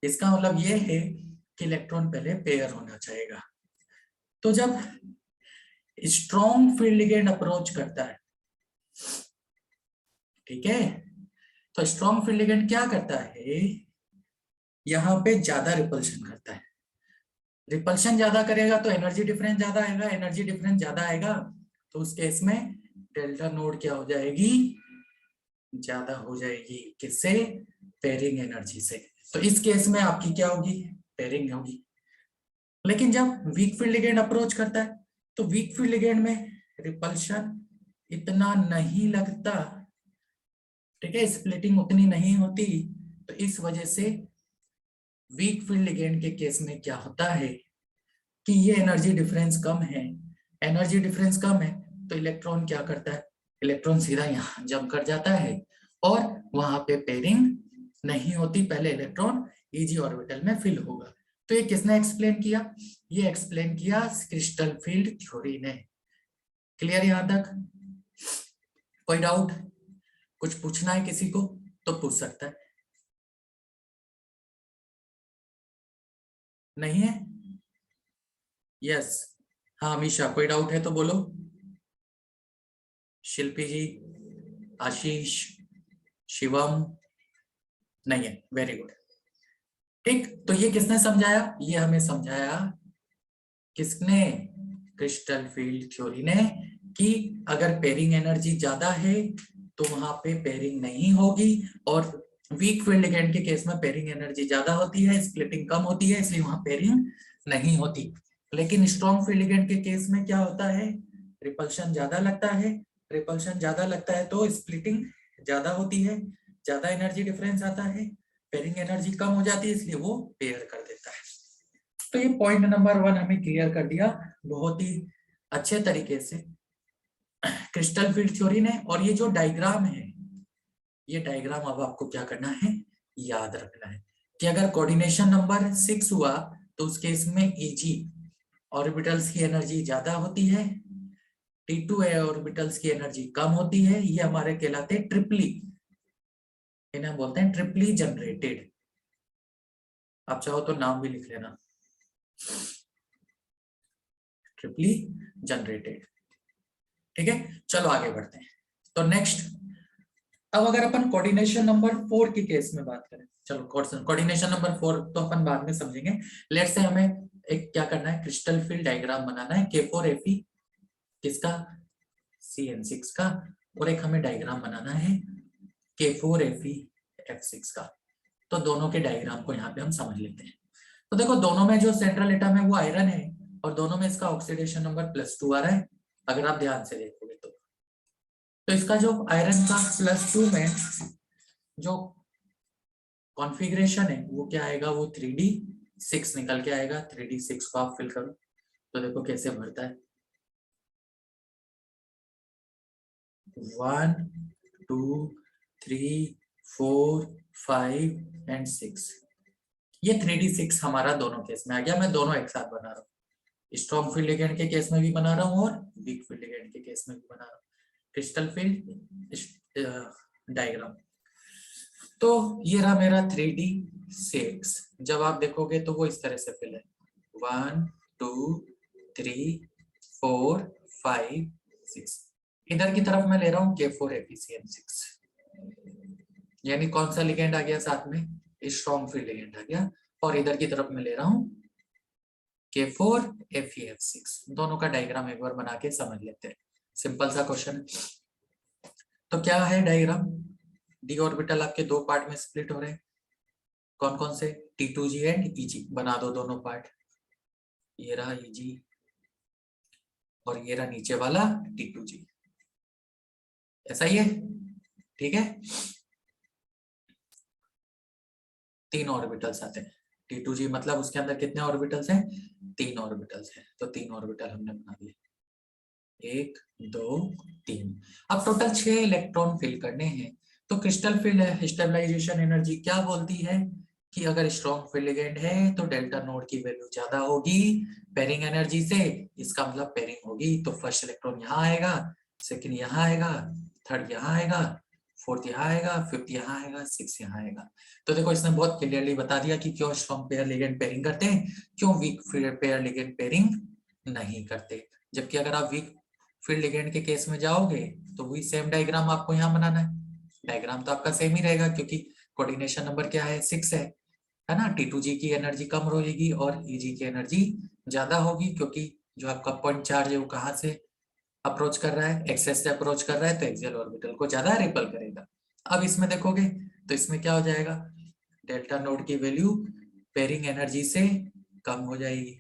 इसका मतलब ये है कि इलेक्ट्रॉन पहले पेयर होना चाहेगा। तो जब स्ट्रॉन्ग फील्ड लिगेंड अप्रोच करता है, ठीक है, तो स्ट्रॉन्ग फील्ड लिगेंड क्या करता है, यहाँ पे ज्यादा रिपल्शन करता है। रिपल्शन ज्यादा करेगा तो एनर्जी डिफरेंस ज्यादा आएगा, एनर्जी डिफरेंस ज्यादा आएगा तो उस केस में डेल्टा नोड क्या हो जाएगी, ज्यादा हो जाएगी। किससे, पेयरिंग एनर्जी से। तो इस केस में आपकी क्या होगी, पेयरिंग होगी। लेकिन जब वीक फील्ड लिगेंड अप्रोच करता है तो वीक फील्ड लिगेंड में रिपल्शन इतना नहीं लगता, ठीक है, स्प्लिटिंग उतनी नहीं होती। तो इस वजह से वीक फील्ड लिगेंड के केस में क्या होता है कि ये एनर्जी डिफरेंस कम है, एनर्जी डिफरेंस कम है तो इलेक्ट्रॉन क्या करता है, इलेक्ट्रॉन सीधा यहाँ जंप कर जाता है और वहां पे पेयरिंग नहीं होती, पहले इलेक्ट्रॉन ईजी ऑर्बिटल में फिल होगा। तो ये किसने एक्सप्लेन किया, ये एक्सप्लेन किया क्रिस्टल फील्ड थ्योरी ने। क्लियर यहां तक? कोई डाउट, कुछ पूछना है किसी को तो पूछ सकता है, नहीं है? यस, हाँ अमीशा, कोई डाउट है तो बोलो। शिल्पी जी, आशीष, शिवम, नहीं है, वेरी गुड। ठीक, तो ये किसने समझाया, ये हमें समझाया किसने, क्रिस्टल फील्ड थ्योरी ने, कि अगर पेयरिंग एनर्जी ज्यादा है तो वहां पे पेयरिंग नहीं होगी, और वीक फील्ड लिगेंड के केस में पेयरिंग एनर्जी ज्यादा होती है, स्प्लिटिंग कम होती है, इसलिए वहां पेयरिंग नहीं होती। लेकिन स्ट्रॉन्ग फील्ड लिगेंड के केस में क्या होता है, रिपल्शन ज्यादा लगता है, रिपल्शन ज्यादा लगता है तो स्प्लिटिंग ज्यादा होती है, ज्यादा एनर्जी डिफरेंस आता है, पेयरिंग एनर्जी कम हो जाती है इसलिए वो पेयर कर देता है। तो ये पॉइंट नंबर 1 हमें क्लियर कर दिया बहुत ही अच्छे तरीके से क्रिस्टल फील्ड थ्योरी ने। और ये जो डायग्राम है, ये डायग्राम अब आपको क्या करना है, याद रखना है कि अगर कोऑर्डिनेशन नंबर 6 हुआ तो उस केस में Eg ऑर्बिटल्स की एनर्जी ज्यादा होती है, T2a ऑर्बिटल्स की एनर्जी कम होती है। ये हमारे कहलाते हैं ट्रिपली, इन्हें बोलते हैं ट्रिपली जनरेटेड। आप चाहो तो नाम भी लिख लेना, ट्रिपली जनरेटेड। ठीक है, चलो आगे बढ़ते हैं। तो नेक्स्ट, अब अगर अपन कोऑर्डिनेशन नंबर 4 के केस में बात करें, चलो कोऑर्डिनेशन नंबर 4 तो अपन बाद में समझेंगे। लेट्स से हमें एक क्या करना है, क्रिस्टल फील्ड डायग्राम बनाना है K4Fe किसका, CN6 का, और एक हमें डायग्राम बनाना है K4Fe(F6) का। तो दोनों के डायग्राम को यहाँ पे हम समझ लेते हैं। तो देखो दोनों में जो सेंट्रल एटम है वो आयरन है और दोनों में इसका ऑक्सीडेशन नंबर +2 आ रहा है, अगर आप ध्यान से देखोगे तो इसका जो आयरन का +2 में जो कॉन्फ़िगरेशन है वो क्या आएगा, वो 3d6 निकल के आएगा। 3d6 को आप फिल करो तो देखो कैसे भरता है, 1 2 3 4 5 एंड 6। ये 3d6 हमारा दोनों केस में आ गया। मैं दोनों एक साथ बना रहा हूँ, स्ट्रॉन्ग फील्ड लिगेंड के केस में भी बना रहा हूँ और वीक फील्ड लिगेंड के केस में भी बना रहा हूँ क्रिस्टल फील्ड डायग्राम। तो ये रहा मेरा 3d6। जब आप देखोगे तो वो इस तरह से फिल है, 1 2 3 4 5 6। इधर की तरफ मैं ले रहा हूँ K4Fe(CN6), यानी कौन सा लिगेंड आ गया साथ में, स्ट्रॉन्ग फील्ड लिगेंड आ गया। और इधर की तरफ मैं ले रहा हूँ K4Fe(F6). दोनों का डायग्राम एक बार बना के समझ लेते हैं, सिंपल सा क्वेश्चन है। तो क्या है डायग्राम, डी ऑर्बिटल आपके दो पार्ट में स्प्लिट हो रहे हैं, कौन कौन से, T2g एंड Eg। बना दो दोनों पार्ट, ये रहा Eg और ये रहा नीचे वाला T2g, ऐसा ही है। ठीक है, 3 ऑर्बिटल्स आते हैं। T2g मतलब उसके अंदर कितने ऑर्बिटल्स हैं, 3 ऑर्बिटल्स हैं। तो 3 ऑर्बिटल हमने बना दिए, 1 2 3। अब टोटल 6 इलेक्ट्रॉन फिल करने हैं। तो क्रिस्टल फील्ड स्टेबलाइजेशन एनर्जी क्या बोलती है कि अगर स्ट्रॉन्ग फील्ड लिगेंड है तो डेल्टा नोड की वैल्यू ज्यादा होगी पेयरिंग एनर्जी से, इसका मतलब पेयरिंग होगी। तो फर्स्ट इलेक्ट्रॉन यहाँ आएगा, सेकंड यहाँ आएगा, थर्ड यहाँ आएगा, फोर्थ यहाँ आएगा, फिफ्थ यहाँ आएगा, सिक्स यहाँ आएगा। तो देखो इसने बहुत क्लियरली बता दिया कि क्यों स्ट्रॉन्ग पेयर लिगेंड पेयरिंग करते हैं, क्यों वीक पेयर लिगेंड पेयरिंग नहीं करते। जबकि अगर आप वीक फील्ड लिगेंड के केस में जाओगे तो वही सेम डायग्राम आपको यहाँ बनाना है। डायग्राम तो आपका सेम ही रहेगा क्योंकि कोऑर्डिनेशन नंबर क्या है, 6 है ना। T2g की एनर्जी कम रहेगी और Eg की एनर्जी ज्यादा होगी, क्योंकि जो आपका पॉइंट चार्ज है वो कहाँ से अप्रोच कर रहा है, एक्सेस से अप्रोच कर रहा है, तो एक्सियल ऑर्बिटल को ज्यादा रिपल करेगा। अब इसमें देखोगे तो इसमें क्या हो जाएगा, डेल्टा नोड की वैल्यू पेयरिंग एनर्जी से कम हो जाएगी।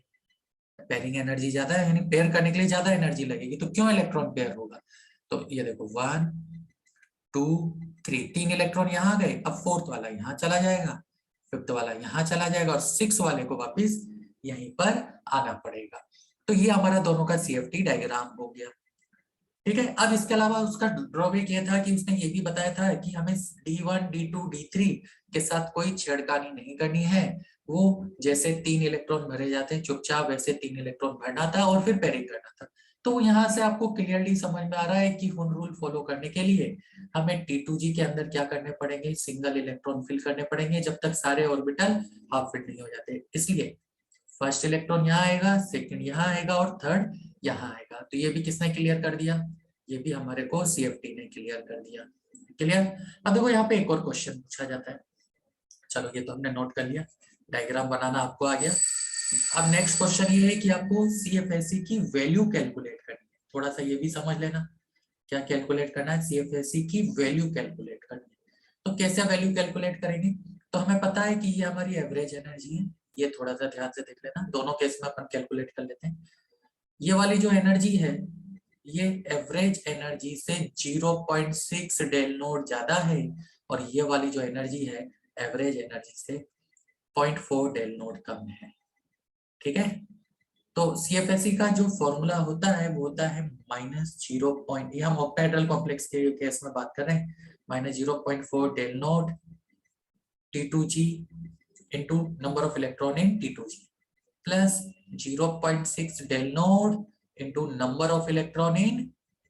पेयरिंग एनर्जी ज्यादा है यानी पेयर करने के लिए ज्यादा एनर्जी लगेगी, तो क्यों इलेक्ट्रॉन पेयर होगा। तो ये देखो 1 2 3, 3 इलेक्ट्रॉन यहाँ गए, अब फोर्थ वाला यहाँ चला जाएगा, फिफ्थ वाला यहाँ चला जाएगा और सिक्स वाले को वापिस यहीं पर आना पड़ेगा। तो ये हमारा दोनों का CFT डायग्राम हो गया। ठीक है, अब इसके अलावा उसका ड्रॉबैक ये था कि उसने ये भी बताया था कि हमें D1 D2 D3 के साथ कोई छेड़खानी नहीं करनी है। वो जैसे 3 इलेक्ट्रॉन भरे जाते हैं चुपचाप वैसे 3 इलेक्ट्रॉन भरना था और फिर पेयरिंग करना था। तो यहाँ से आपको क्लियरली समझ में आ रहा है कि हुन रूल फॉलो करने के लिए हमें T2g के अंदर क्या करने पड़ेंगे, सिंगल इलेक्ट्रॉन फिल करने पड़ेंगे जब तक सारे ऑर्बिटल हाफ फिल नहीं हो जाते। इसलिए फर्स्ट इलेक्ट्रॉन यहाँ आएगा, सेकंड यहाँ आएगा और थर्ड यहाँ आएगा। तो ये भी किसने क्लियर कर दिया, ये भी हमारे को CFT ने क्लियर कर दिया। क्लियर। अब देखो यहाँ पे एक और क्वेश्चन पूछा जाता है, चलो ये तो हमने नोट कर लिया, डायग्राम बनाना आपको आ गया। अब नेक्स्ट क्वेश्चन ये है कि आपको CFSE की वैल्यू कैलकुलेट करनी है। थोड़ा सा ये भी समझ लेना, क्या कैलकुलेट करना है, CFSE की वैल्यू कैलकुलेट करनी है। तो कैसे वैल्यू कैलकुलेट करेंगे, तो हमें पता है कि ये हमारी एवरेज एनर्जी है, ये थोड़ा सा ध्यान से देख लेना, दोनों केस में अपन कैलकुलेट कर लेते हैं। ये वाली जो एनर्जी है ये एवरेज एनर्जी से 0.6 डेल नोट ज्यादा है और ये वाली जो एनर्जी है एवरेज एनर्जी से 0.4 डेल नोट कम है। ठीक है, तो CFSE का जो फॉर्मूला होता है वो होता है -0. ये हम ऑक्टाहेड्रल कॉम्प्लेक्स के केस में बात कर रहे हैं, -0.4 डेल note T2G into number of electron in T2G plus 0.6 del node into number of electron in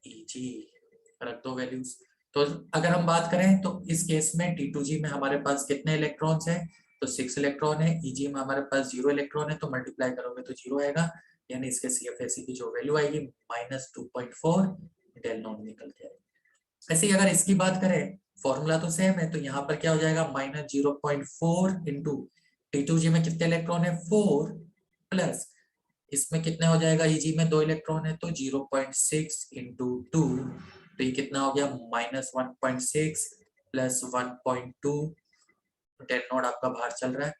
EG। रख दो वैल्यूज। तो अगर हम बात करें तो इस केस में T2G में हमारे पास कितने इलेक्ट्रॉन्स हैं, तो 6 इलेक्ट्रॉन है। EG में हमारे पास 0 इलेक्ट्रॉन है, तो मल्टीप्लाई करोगे तो 0 आएगा, यानी इसके CFSE की जो वैल्यू आएगी -2.4 डेल नोट निकल के आएगी। ऐसे ही अगर इसकी बात करें, फॉर्मूला तो सेम है, तो यहाँ पर क्या हो जाएगा -0.4 इंटू T2G में कितने इलेक्ट्रॉन है 4 प्लस इसमें कितने हो जाएगा EG में 2 इलेक्ट्रॉन है तो 0.6 इंटू 2, तो ये कितना हो गया -1.6 प्लस 1.2 डेल नोट आपका बाहर चल रहा है।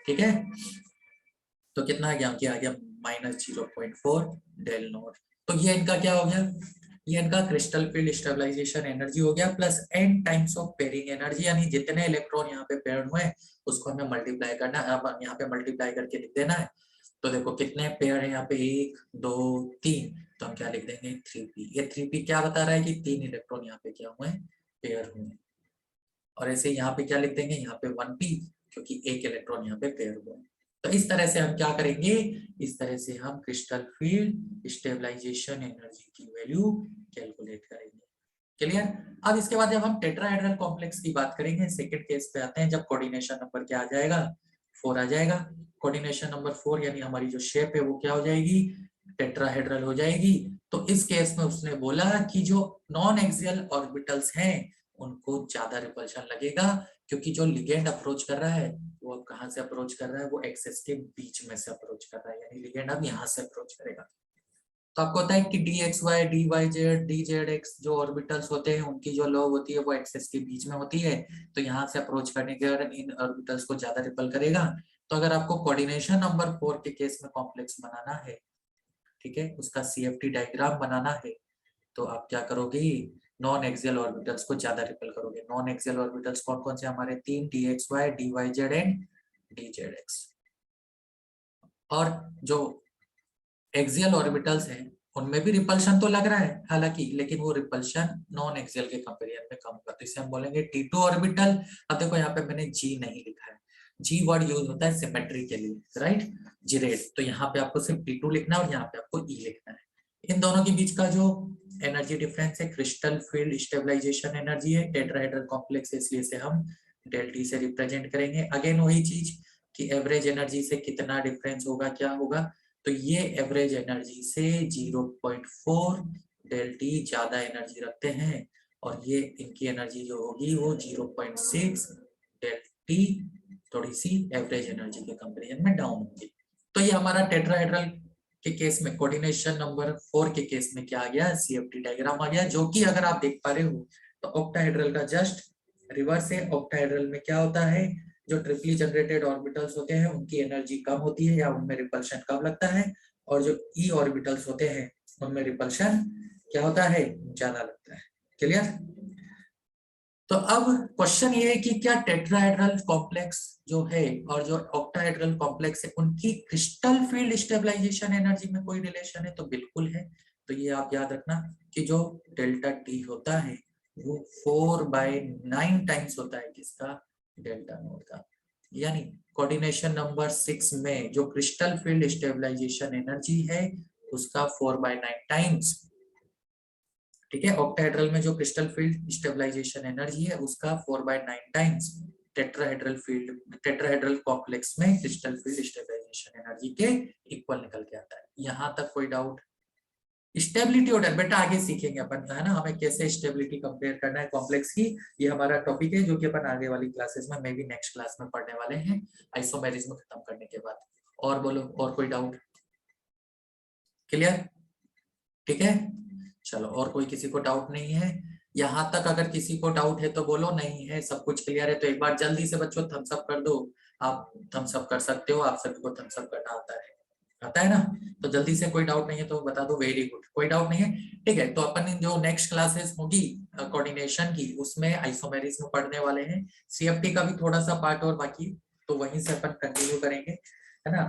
ठीक है, तो कितना आ गया -0.4 डेल नोट। तो ये इनका क्या हो गया, ये इनका क्रिस्टल फील्ड स्टेबलाइजेशन एनर्जी हो गया plus n times of pairing energy, यानी जितने इलेक्ट्रॉन यहाँ पे पेयर हुए हैं उसको हमें मल्टीप्लाई करना है। अब यहाँ पे मल्टीप्लाई करके लिख देना है। तो देखो कितने पेयर है यहाँ पे 1 2 3, तो हम क्या लिख देंगे 3p। ये 3p क्या बता रहा है कि 3 इलेक्ट्रॉन यहाँ पे क्या हुए पेयर हुए। और ऐसे यहाँ पे क्या लिख देंगे यहाँ पे 1p, क्योंकि एक इलेक्ट्रॉन यहाँ पे पेयर हुआ है। तो इस तरह से हम क्या करेंगे, इस तरह से हम क्रिस्टल फील्ड स्टेबलाइजेशन एनर्जी की वैल्यू कैलकुलेट करेंगे। क्लियर। अब इसके बाद जब हम टेट्राहेड्रल कॉम्प्लेक्स की बात करेंगे, सेकंड केस पे आते हैं, जब कोऑर्डिनेशन नंबर क्या आ जाएगा 4 आ जाएगा। कोऑर्डिनेशन नंबर 4 यानी हमारी जो शेप है वो क्या हो जाएगी टेट्राहेड्रल हो जाएगी। तो इस केस में उसने बोला कि जो नॉन एक्सियल ऑर्बिटल्स हैं उनको ज्यादा रिपल्शन लगेगा, क्योंकि जो लिगेंड अप्रोच कर रहा है वो अब कहां से अप्रोच कर रहा है, वो एक्सेस के बीच में से अप्रोच कर रहा है, यानी लिगेंड अब यहाँ से अप्रोच करेगा। तो आपको होता है कि DXY, DYZ, DZX जो ऑर्बिटल्स होते हैं उनकी जो लॉ होती है वो एक्सेस के बीच में होती है, तो यहाँ से अप्रोच करने के कारण इन ऑर्बिटल्स को ज्यादा रिपल करेगा। तो अगर आपको कोऑर्डिनेशन नंबर 4 के केस में कॉम्प्लेक्स बनाना है, ठीक है, उसका CFT डायग्राम बनाना है, तो आप क्या करोगे नॉन एक्सियल ऑर्बिटल्स को ज्यादा रिपल करोगे। नॉन एक्सियल ऑर्बिटल्स कौन कौन से हमारे 3 DXY, DYZ एंड DZX। और जो एक्सियल ऑर्बिटल्स हैं उनमें भी रिपल्शन तो लग रहा है हालांकि, लेकिन वो रिपल्शन नॉन एक्सियल के कंपेरिजन में कम होगा, तो इसे हम बोलेंगे T2 ऑर्बिटल। अब देखो यहाँ पे मैंने G नहीं लिखा है, G वर्ड यूज होता है सिमेट्री के लिए, राइट, जिरेट। तो यहाँ पे आपको सिर्फ T2 लिखना है और यहाँ पे आपको E लिखना है। इन दोनों के बीच का जो एनर्जी डिफरेंस है क्रिस्टल फील्ड स्टेबलाइजेशन एनर्जी है, टेट्राहेड्रल कॉम्प्लेक्स है इसलिए इसे हम डेल T से रिप्रेजेंट करेंगे। अगेन वही चीज कि एवरेज एनर्जी से कितना डिफरेंस होगा, क्या होगा, तो ये एवरेज एनर्जी से 0.4 डेल T ज्यादा एनर्जी रखते हैं, और ये इनकी एनर्जी जो होगी वो 0.6 डेल T थोड़ी सी एवरेज एनर्जी के कंपेरिजन में डाउन होगी। तो ये हमारा टेट्राहेड्रल के केस में कोऑर्डिनेशन नंबर 4 के केस में क्या आ गया CFT डायग्राम आ गया, जो कि अगर आप देख पा रहे हो तो ऑक्टाहेड्रल का जस्ट रिवर्स है। ऑक्टाहेड्रल में क्या होता है, जो ट्रिपली जनरेटेड ऑर्बिटल्स होते हैं उनकी एनर्जी कम होती है या उनमें रिपल्शन कम लगता है, और जो ई ऑर्बिटल्स होते हैं उनमें रिपल्शन क्या होता है ज्यादा लगता है। क्लियर। तो अब क्वेश्चन ये है कि क्या टेट्राहेड्रल कॉम्प्लेक्स जो है और जो ऑक्टाहेड्रल कॉम्प्लेक्स है उनकी क्रिस्टल फील्ड स्टेबलाइजेशन एनर्जी में कोई रिलेशन है, तो बिल्कुल है। तो ये आप याद रखना कि जो डेल्टा T होता है वो 4/9 टाइम्स होता है किसका, डेल्टा नोट का। यानी कोऑर्डिनेशन नंबर 6 में जो क्रिस्टल फील्ड स्टेबलाइजेशन एनर्जी है उसका 4/9 टाइम्स, ठीक है। ऑक्टाहेड्रल में जो क्रिस्टल फील्ड स्टेबलाइजेशन एनर्जी है उसका 4/9 times tetrahedral field, tetrahedral complex में क्रिस्टल फील्ड स्टेबलाइजेशन एनर्जी के इक्वल निकल के आता है। यहां तक कोई डाउट। स्टेबिलिटी ऑर्डर बेटा आगे सीखेंगे अपन, है ना, हमें कैसे स्टेबिलिटी कंपेयर करना है कॉम्प्लेक्स की, ये हमारा टॉपिक है जो कि अपन आगे वाली क्लासेस में, मे बी नेक्स्ट क्लास में पढ़ने वाले हैं आइसोमेरिज्म खत्म करने के बाद। और बोलो, और कोई डाउट? क्लियर, ठीक है, चलो। और कोई किसी को डाउट नहीं है यहाँ तक? अगर किसी को डाउट है तो बोलो, नहीं है सब कुछ क्लियर है तो एक बार जल्दी से बच्चों थम्स अप कर दो। आप थम्स अप कर सकते हो, आप सभी को थम्स अप करना आता है। आता है ना? तो जल्दी से कोई डाउट नहीं है तो बता दो, वेरी गुड, कोई डाउट नहीं है। ठीक है, तो अपन जो नेक्स्ट क्लासेस होगी कोऑर्डिनेशन की, उसमें आइसोमेरिज्म पढ़ने वाले हैं, सीएफटी का भी थोड़ा सा पार्ट और बाकी, तो वहीं से अपन कंटिन्यू करेंगे, है ना?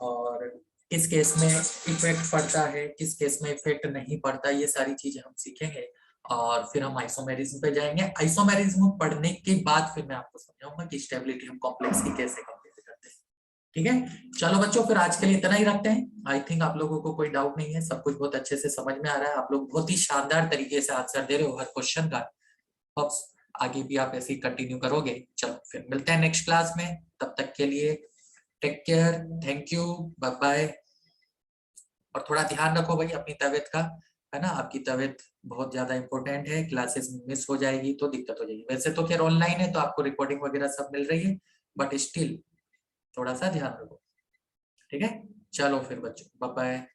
और किस केस में इफेक्ट पड़ता है, किस केस में इफेक्ट नहीं पड़ता, ये सारी चीजें हम सीखेंगे। और फिर हम आइसोमेरिज्म पे जाएंगे। आइसोमेरिज्म पढ़ने के बाद फिर मैं आपको समझाऊंगा कि स्टेबिलिटी हम कॉम्प्लेक्स की कैसे कंप्लीट करते हैं। ठीक है, चलो बच्चों, फिर आज के लिए इतना ही रखते हैं। आई थिंक आप लोगों को कोई डाउट नहीं है, सब कुछ बहुत अच्छे से समझ में आ रहा है, आप लोग बहुत ही शानदार तरीके से आंसर दे रहे हो हर क्वेश्चन का। अब आगे भी आप ऐसे ही कंटिन्यू करोगे। चलो फिर मिलते हैं नेक्स्ट क्लास में, तब तक के लिए take care, thank you, bye bye. और थोड़ा ध्यान रखो भाई अपनी तबीयत का, है ना? आपकी तबीयत बहुत ज्यादा इंपॉर्टेंट है, क्लासेस मिस हो जाएगी तो दिक्कत हो जाएगी। वैसे तो खैर ऑनलाइन है तो आपको रिकॉर्डिंग वगैरह सब मिल रही है, बट स्टिल थोड़ा सा ध्यान रखो। ठीक है, चलो फिर बच्चों, बाय बाय।